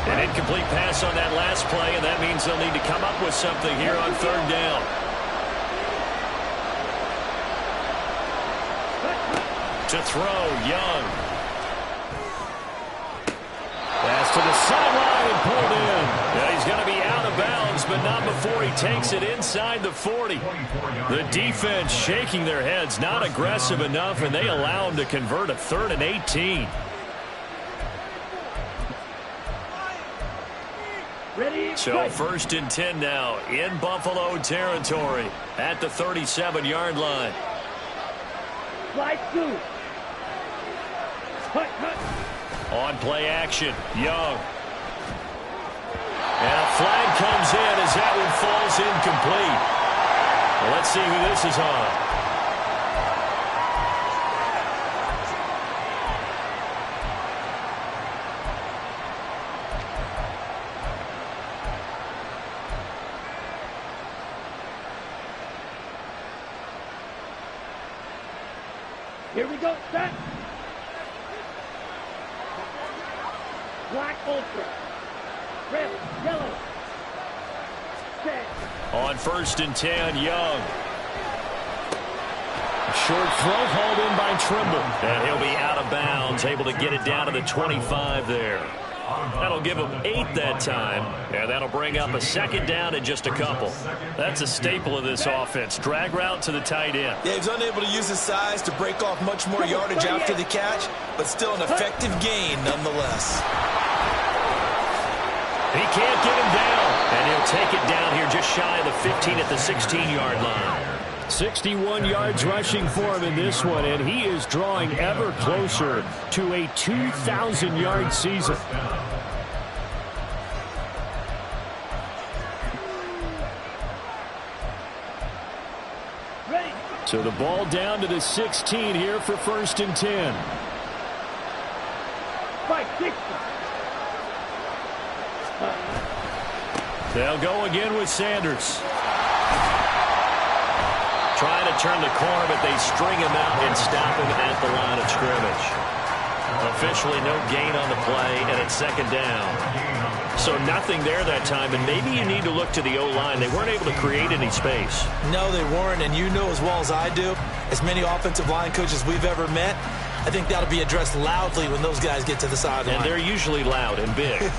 An incomplete pass on that last play, and that means they'll need to come up with something here on third down. To throw, Young. Pass to the sideline and pulled in. Yeah, he's going to be out of bounds, but not before he takes it inside the 40. The defense shaking their heads, not aggressive enough, and they allow him to convert a 3rd and 18. So 1st and 10 now in Buffalo territory at the 37-yard line. Slide 2. On play action, Young. And a flag comes in as that one falls incomplete. Well, let's see who this is on. Here we go, set. Black ultra. Red, yellow. Set. On 1st and 10, Young. Short throw hauled in by Trimble. And he'll be out of bounds, able to get it down to the 25 there. That'll give him 8 that time, and that'll bring up a 2nd down in just a couple. That's a staple of this offense. Drag route to the tight end. Yeah, he's unable to use his size to break off much more yardage after the catch, but still an effective gain nonetheless. He can't get him down, and he'll take it down here just shy of the 15 at the 16-yard line. 61 yards rushing for him in this one, and he is drawing ever closer to a 2,000-yard season. Ready. So the ball down to the 16 here for 1st and 10. Fight 60. They'll go again with Sanders. Trying to turn the corner, but they string him out and stop him at the line of scrimmage. Officially no gain on the play, and it's 2nd down. So nothing there that time, and maybe you need to look to the O-line. They weren't able to create any space. No, they weren't, and you know as well as I do, as many offensive line coaches we've ever met, I think that'll be addressed loudly when those guys get to the sideline. And they're usually loud and big.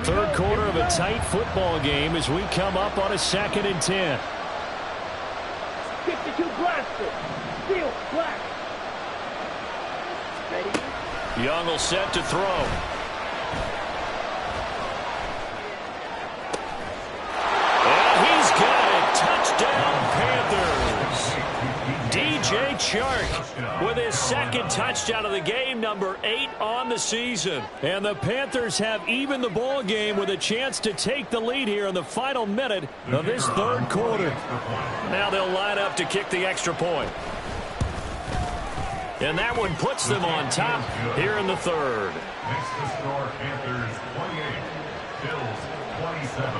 Third quarter of a tight football game as we come up on a 2nd and 10. 52 blaster. Steel black. Ready. Young will set to throw. And he's got it. Touchdown, Panthers. DJ Chark with his 2nd touchdown of the game, number 8 on the season. And the Panthers have evened the ball game with a chance to take the lead here in the final minute of this third quarter. Now they'll line up to kick the extra point. And that one puts them on top here in the third. Next to score, Panthers 28, Bills 27.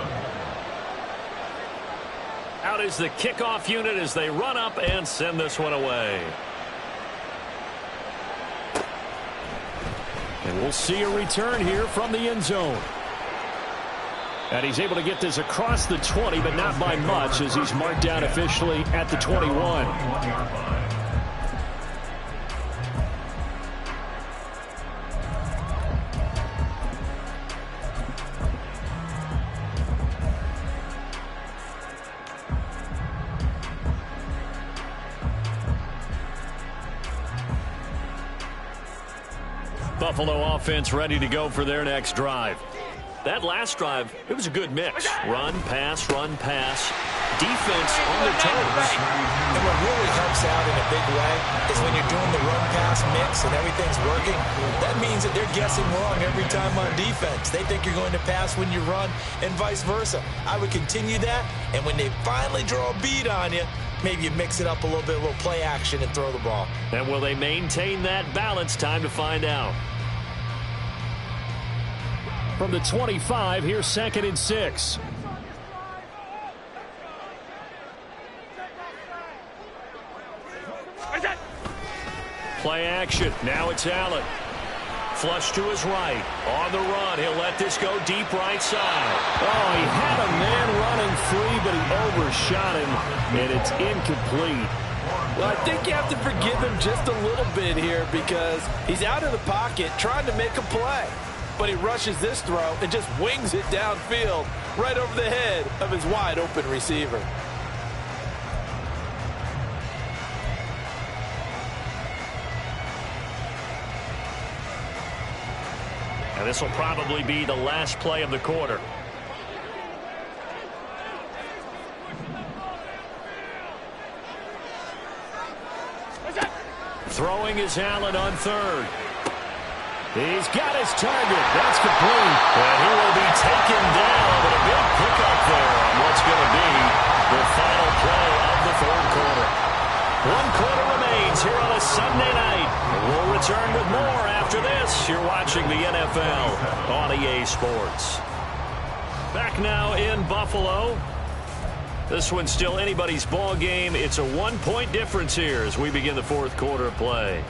Out is the kickoff unit as they run up and send this one away. And we'll see a return here from the end zone. And he's able to get this across the 20, but not by much as he's marked down officially at the 21. Buffalo offense ready to go for their next drive. That last drive, it was a good mix. Run, pass, defense on their toes. And what really helps out in a big way is when you're doing the run-pass mix and everything's working, that means that they're guessing wrong every time on defense. They think you're going to pass when you run and vice versa. I would continue that, and when they finally draw a bead on you, maybe you mix it up a little bit, a little play action, and throw the ball. And will they maintain that balance? Time to find out. From the 25, here's 2nd and 6. Play action. Now it's Allen. Flush to his right. On the run. He'll let this go deep right side. Oh, he had a man running free, but he overshot him, and it's incomplete. Well, I think you have to forgive him just a little bit here because he's out of the pocket trying to make a play. But he rushes this throw and just wings it downfield right over the head of his wide-open receiver. And this will probably be the last play of the quarter. Throwing is Allen on 3rd. He's got his target. That's complete. And he will be taken down, but a big pickup there on what's going to be the final play of the 3rd quarter. 1 quarter remains here on a Sunday night. We'll return with more after this. You're watching the NFL on EA Sports. Back now in Buffalo. This one's still anybody's ball game. It's a 1-point difference here as we begin the 4th quarter of play.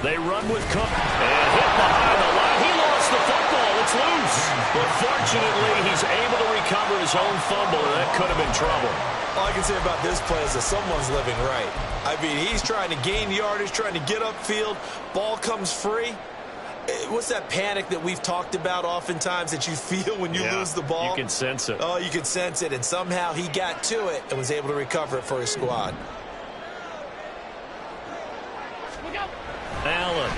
They run with Cook and hit behind the line. He lost the football. It's loose. But fortunately, he's able to recover his own fumble. That could have been trouble. All I can say about this play is that someone's living right. I mean, he's trying to gain yardage, trying to get upfield. Ball comes free. What's that panic that we've talked about oftentimes that you feel when you lose the ball? You can sense it. Oh, you can sense it. And somehow he got to it and was able to recover it for his squad. Allen.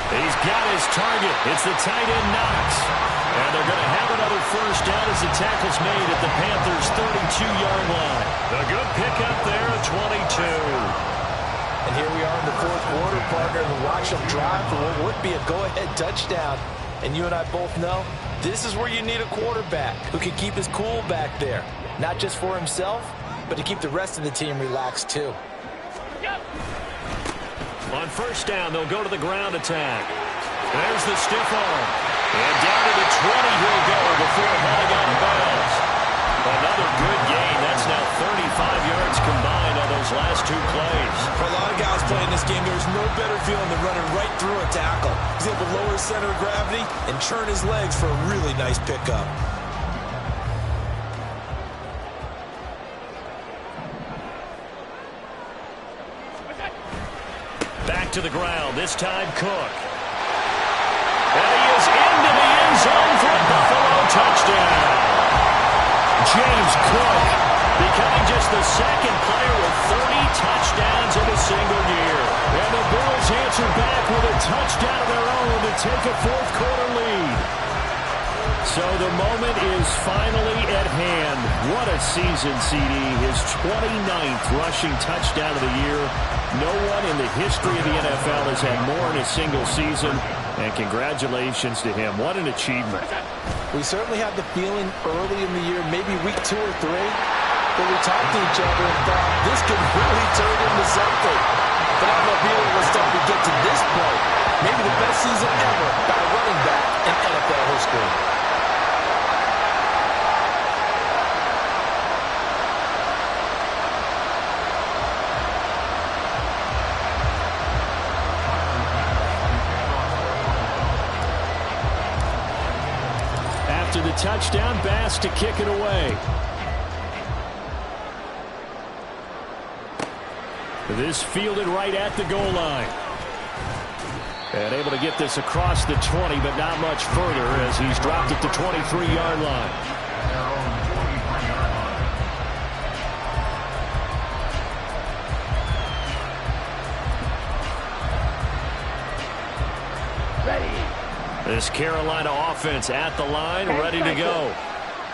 He's got his target. It's the tight end Knox. And they're going to have another first down as the tackle's made at the Panthers' 32-yard line. A good pickup there at 22. And here we are in the 4th quarter, partner, and watch them drive for what would be a go-ahead touchdown. And you and I both know this is where you need a quarterback who can keep his cool back there. Not just for himself, but to keep the rest of the team relaxed too. On first down, they'll go to the ground attack. There's the stiff arm. And down to the 20 he'll go before heading out of bounds. Another good gain. That's now 35 yards combined on those last 2 plays. For a lot of guys playing this game, there's no better feeling than running right through a tackle. He's able to lower his center of gravity and turn his legs for a really nice pickup. Back to the ground, this time Cook. And he is into the end zone for a Buffalo touchdown. James Cook becoming just the 2nd player with 30 touchdowns in a single year. And the Bills answer back with a touchdown of their own to take a 4th quarter lead. So the moment is finally at hand. What a season, CD. His 29th rushing touchdown of the year. No one in the history of the NFL has had more in a single season. And congratulations to him. What an achievement. We certainly had the feeling early in the year, maybe week 2 or 3, Well, we talked to each other and thought this could really turn into something. But I don't know if either was starting to get to this point. Maybe the best season ever by a running back in NFL history. After the touchdown, Bass to kick it away. This fielded right at the goal line. And able to get this across the 20, but not much further as he's dropped at the 23-yard line. This Carolina offense at the line, ready to go.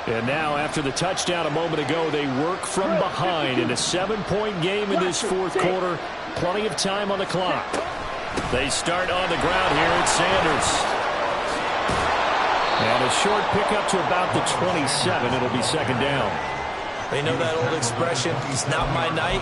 And now, after the touchdown a moment ago, they work from behind in a 7-point game in this fourth quarter. Plenty of time on the clock. They start on the ground here at Sanders. And a short pickup to about the 27. It'll be second down. They know that old expression, it's not my night.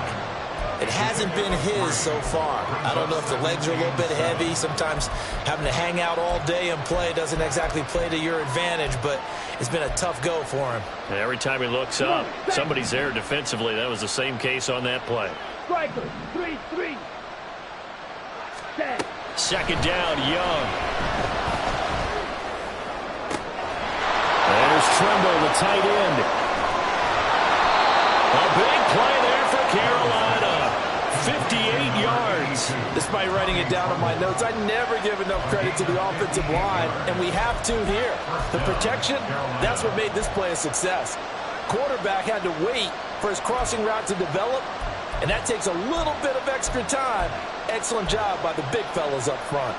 It hasn't been his so far. I don't know if the legs are a little bit heavy. Sometimes having to hang out all day and play doesn't exactly play to your advantage, but it's been a tough go for him. And every time he looks up, somebody's there defensively. That was the same case on that play. Striker, 3-3. Set. Second down, Young. There's Tremble, the tight end. A big play there for Carolina. 58 yards. Despite writing it down on my notes, I never give enough credit to the offensive line, and we have to here. The protection, that's what made this play a success. Quarterback had to wait for his crossing route to develop, and that takes a little bit of extra time. Excellent job by the big fellas up front.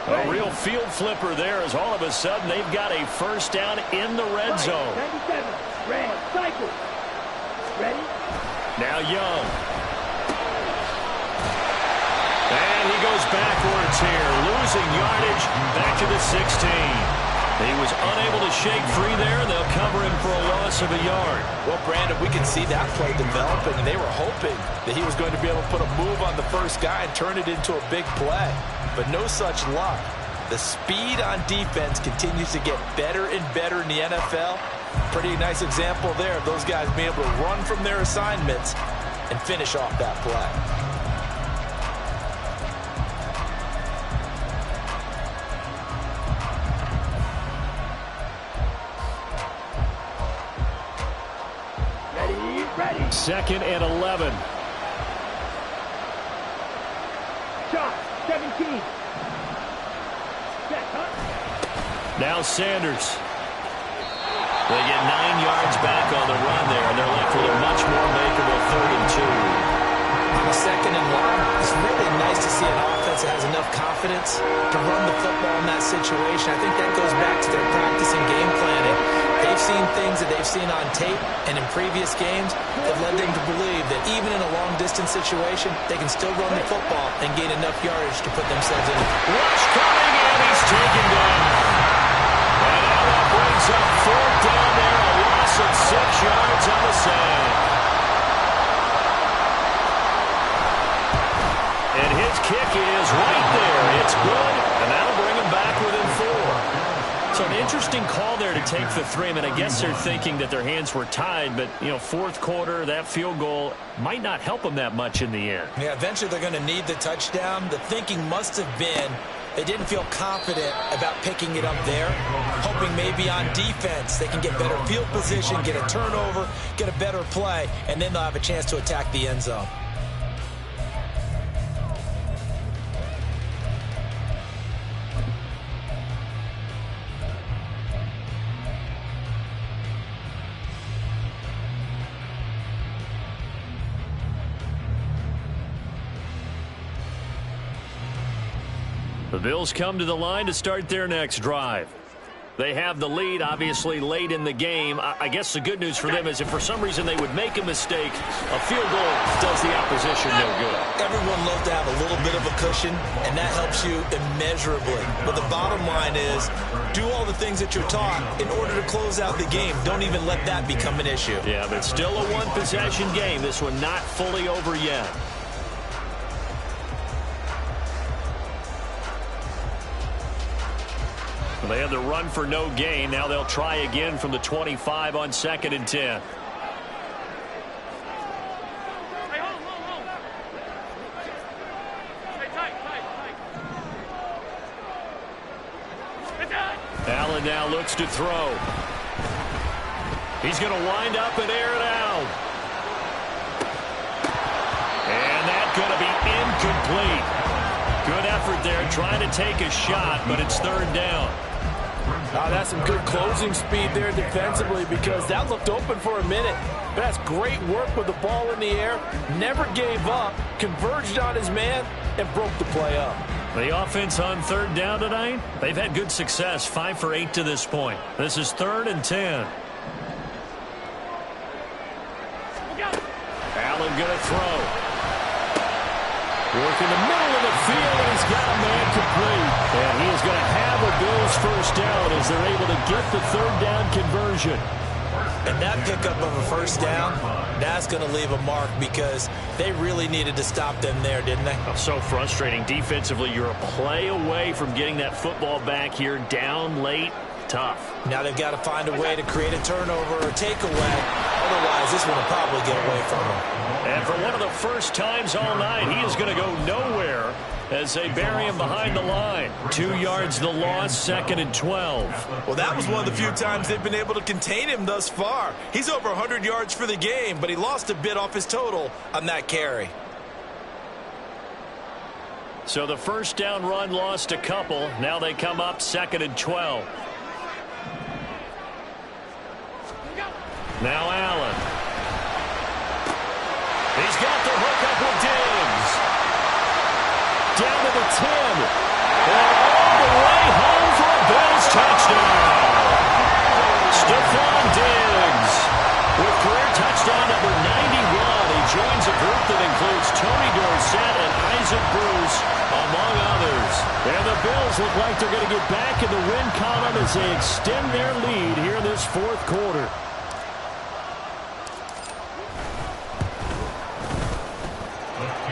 A real field flipper there as all of a sudden they've got a first down in the red zone. 97. Red. Cycle. Ready? Now Young. And he goes backwards here, losing yardage back to the 16. He was unable to shake free there. They'll cover him for a loss of a yard. Well, Brandon, we could see that play developing, and they were hoping that he was going to be able to put a move on the first guy and turn it into a big play. But no such luck. The speed on defense continues to get better and better in the NFL. Pretty nice example there of those guys being able to run from their assignments and finish off that play. Second and 11. Shot. 17. Set, huh? Now Sanders. They get 9 yards back on the run there, and they're left with a much more makeable 3rd and 2. On a second and long, it's really nice to see an offense that has enough confidence to run the football in that situation. I think that goes back to their practice and game planning. They've seen things that they've seen on tape and in previous games that led them to believe that even in a long-distance situation, they can still run the football and gain enough yardage to put themselves in. Rush coming, and he's taken down. And now that brings up 4th down there, a loss of 6 yards on the sand. And his kick is right there. It's good, and that'll bring him back within 4. So an interesting call there to take the 3. I mean, I guess they're thinking that their hands were tied, but, you know, fourth quarter, that field goal might not help them that much in the end. Yeah, eventually they're going to need the touchdown. The thinking must have been they didn't feel confident about picking it up there, hoping maybe on defense they can get better field position, get a turnover, get a better play, and then they'll have a chance to attack the end zone. The Bills come to the line to start their next drive. They have the lead, obviously, late in the game. I guess the good news for them is if for some reason they would make a mistake, a field goal does the opposition no good. Everyone loves to have a little bit of a cushion, and that helps you immeasurably. But the bottom line is, do all the things that you're taught in order to close out the game. Don't even let that become an issue. Yeah, but still a one-possession game. This one not fully over yet. They had the run for no gain. Now they'll try again from the 25 on 2nd and 10. Allen now looks to throw. He's going to wind up and air it out. And that's going to be incomplete. Good effort there, trying to take a shot, but it's 3rd down. That's some good closing speed there defensively because that looked open for a minute. But that's great work with the ball in the air. Never gave up, converged on his man, and broke the play up. The offense on 3rd down tonight, they've had good success, 5 for 8 to this point. This is 3rd and 10. Allen going to throw. Work in the middle of the field, and he's got a man complete. And he is going to have a Bills first down as they're able to get the 3rd down conversion. And that pickup of a first down, that's going to leave a mark because they really needed to stop them there, didn't they? So frustrating. Defensively, you're a play away from getting that football back here down late. Tough. Now they've got to find a way to create a turnover or takeaway. Otherwise, this one will probably get away from them. And for one of the first times all night, he is going to go nowhere as they bury him behind the line. 2 yards the loss, 2nd and 12. Well, that was one of the few times they've been able to contain him thus far. He's over 100 yards for the game, but he lost a bit off his total on that carry. So the first down run lost a couple. Now they come up 2nd and 12. Now Allen. He's got the hookup with Diggs. Down to the 10. And all the way home for a Bills touchdown. Stephon Diggs with career touchdown number 91. He joins a group that includes Tony Dorsett and Isaac Bruce, among others. And the Bills look like they're going to get back in the win column as they extend their lead here in this 4th quarter.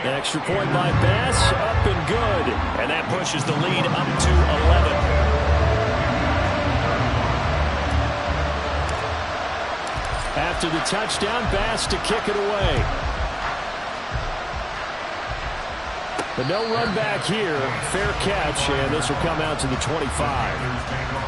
Extra point by Bass, up and good. And that pushes the lead up to 11. After the touchdown, Bass to kick it away. But no run back here. Fair catch, and this will come out to the 25.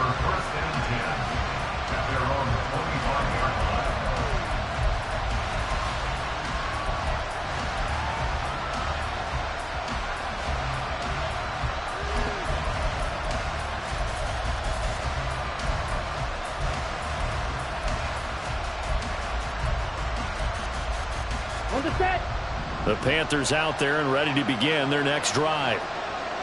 The Panthers out there and ready to begin their next drive.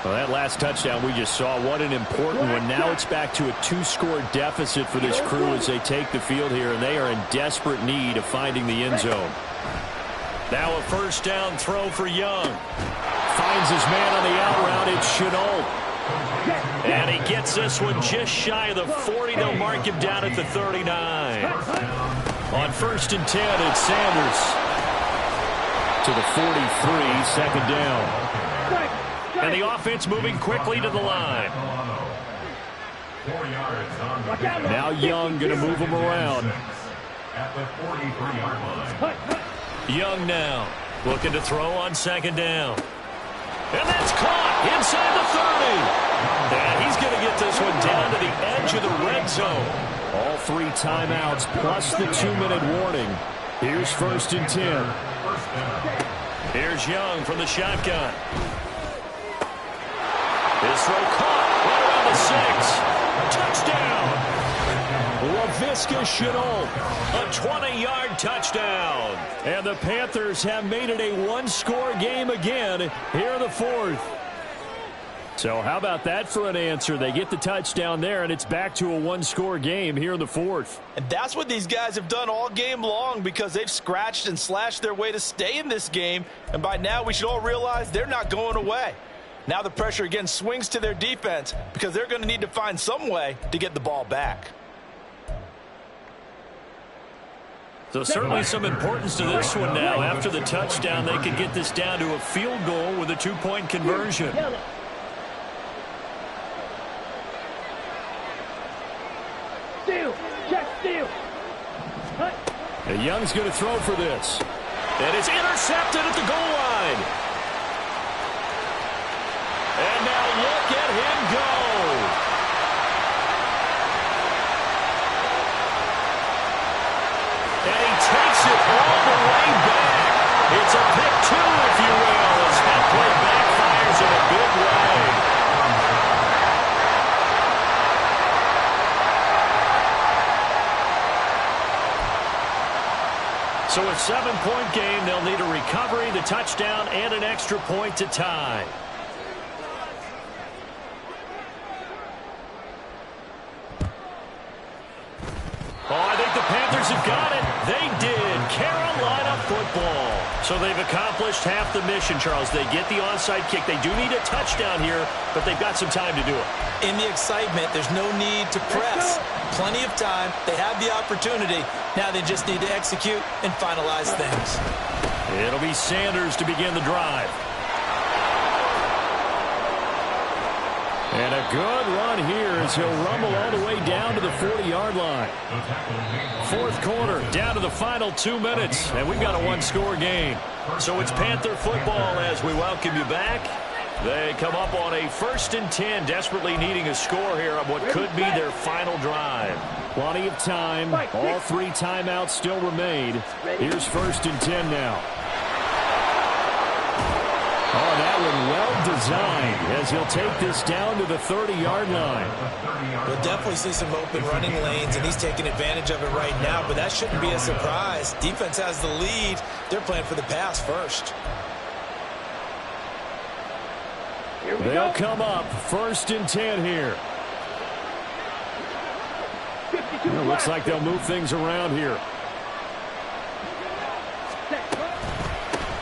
Well, that last touchdown we just saw, what an important one. Now it's back to a 2-score deficit for this crew as they take the field here, and they are in desperate need of finding the end zone. Now a first down throw for Young. Finds his man on the out route. It's Chenault. And he gets this one just shy of the 40. They'll mark him down at the 39. On 1st and 10, it's Sanders. To the 43, 2nd down. And the offense moving quickly to the line. Now Young going to move him around. Young now looking to throw on 2nd down. And that's caught inside the 30. And he's going to get this one down to the edge of the red zone. All 3 timeouts plus the 2-minute warning. Here's 1st and 10. Here's Young from the shotgun. His throw caught right around the 6. Touchdown. LaVisca Chenault. A 20-yard touchdown. And the Panthers have made it a 1-score game again here in the 4th. So how about that for an answer? They get the touchdown there, and it's back to a one-score game here in the fourth. And that's what these guys have done all game long because they've scratched and slashed their way to stay in this game. And by now, we should all realize they're not going away. Now the pressure again swings to their defense because they're going to need to find some way to get the ball back. So certainly some importance to this one now. After the touchdown, they could get this down to a field goal with a two-point conversion. And Young's going to throw for this. And it's intercepted at the goal line. And now look at him go. And he takes it all the way back. It's a pick two, if you will, as that play backfires in a big way. So a 7-point game, they'll need a recovery, the touchdown, and an extra point to tie. Oh, I think the Panthers have got it. They did. Carolina football. So they've accomplished half the mission, Charles. They get the onside kick. They do need a touchdown here, but they've got some time to do it. In the excitement, there's no need to press. Plenty of time. They have the opportunity. Now they just need to execute and finalize things. It'll be Sanders to begin the drive. And a good run here as he'll rumble all the way down to the 40-yard line. Fourth quarter, down to the final 2 minutes, and we've got a one-score game. So it's Panther football as we welcome you back. They come up on a 1st and 10, desperately needing a score here on what could be their final drive. Plenty of time. All 3 timeouts still remain. Here's 1st and 10 now. Oh, that one well designed as he'll take this down to the 30-yard line. We'll definitely see some open running lanes, and he's taking advantage of it right now, but that shouldn't be a surprise. Defense has the lead. They're playing for the pass first. They'll come up 1st and 10 here. It looks like they'll move things around here.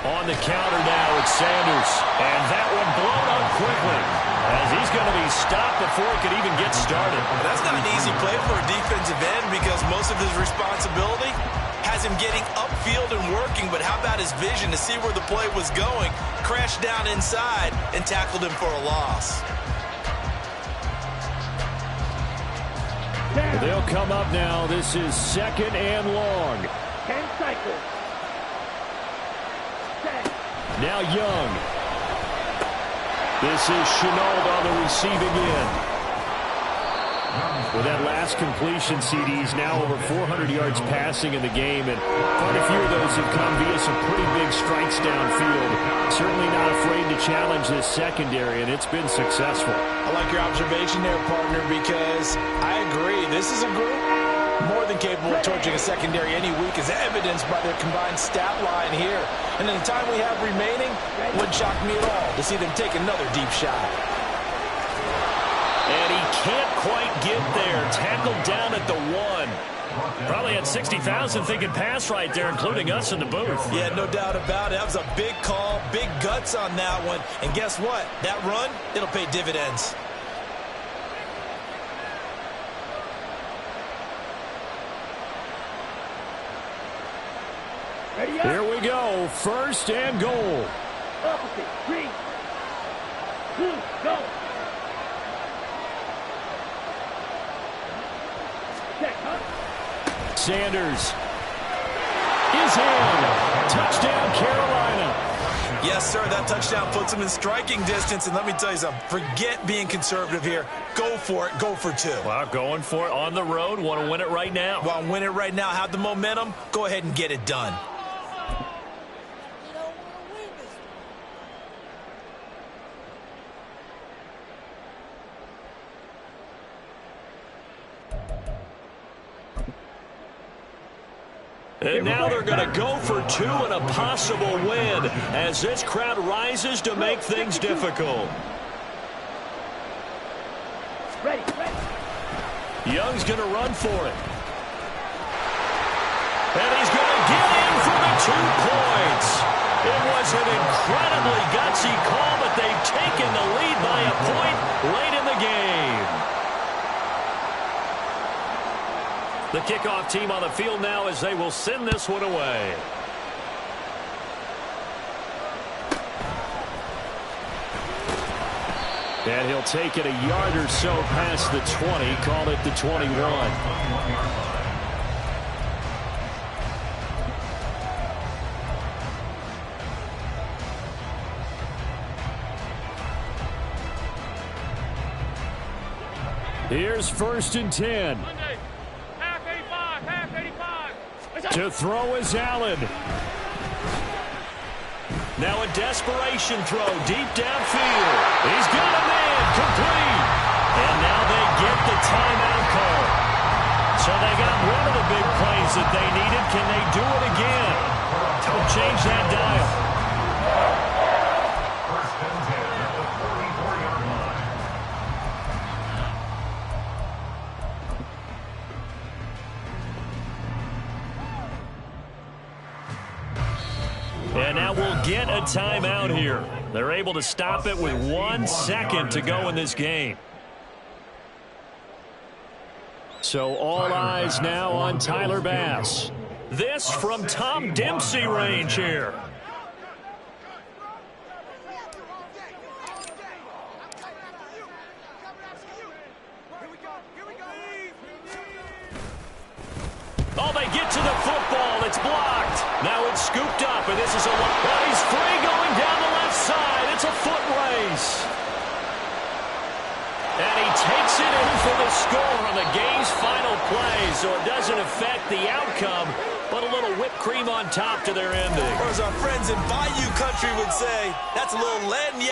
On the counter now, it's Sanders. And that one blown up quickly as he's going to be stopped before he could even get started. That's not an easy play for a defensive end because most of his responsibility has him getting upfield and working, but how about his vision to see where the play was going, crashed down inside, and tackled him for a loss. They'll come up now. This is 2nd and long. 10 cycles. Now Young. This is Chenault on the receiving end. With that last completion, CD's now over 400 yards passing in the game, and quite a few of those have come via some pretty big strikes downfield. Certainly not afraid to challenge this secondary, and it's been successful. I like your observation there, partner, because I agree. This is a group more than capable of torching a secondary any week, as evidenced by their combined stat line here. And in the time we have remaining, it wouldn't shock me at all to see them take another deep shot. And he can't quite get there. Tackled down at the 1. Probably had 60,000 thinking pass right there, including us in the booth. Yeah, no doubt about it. That was a big call, big guts on that one. And guess what? That run, it'll pay dividends. Here we go. 1st and goal. Opposite. 3, 2, go. Sanders is in. Touchdown, Carolina. Yes, sir, that touchdown puts him in striking distance. And let me tell you something, forget being conservative here. Go for it. Go for 2. Well, going for it on the road. Want to win it right now. Want to win it right now. Have the momentum. Go ahead and get it done. And now they're going to go for 2 and a possible win as this crowd rises to make things difficult. Ready. Young's going to run for it. And he's going to get in for the 2 points. It was an incredibly gutsy call, but they've taken the lead by a point late in the game. The kickoff team on the field now as they will send this one away. And he'll take it a yard or so past the 20, call it the 21. Here's 1st and 10. Half 85. To throw is Allen. Now a desperation throw deep downfield. He's got a man complete. And now they get the timeout call. So they got one of the big plays that they needed. Can they do it again? Don't change that dial. First and 10 at the 44-yard line. And now we'll get a timeout here. They're able to stop it with 1 second to go in this game. So all eyes now on Tyler Bass. This from Tom Dempsey range here. Oh, they get to the football. It's blocked. Now it's scooped up, and this is a... Oh, he's free going down the left side. It's a foot race. And he takes it in for the score on the game's final play, so it doesn't affect the outcome, but a little whipped cream on top to their ending. Or as our friends in Bayou Country would say, that's a little lead in the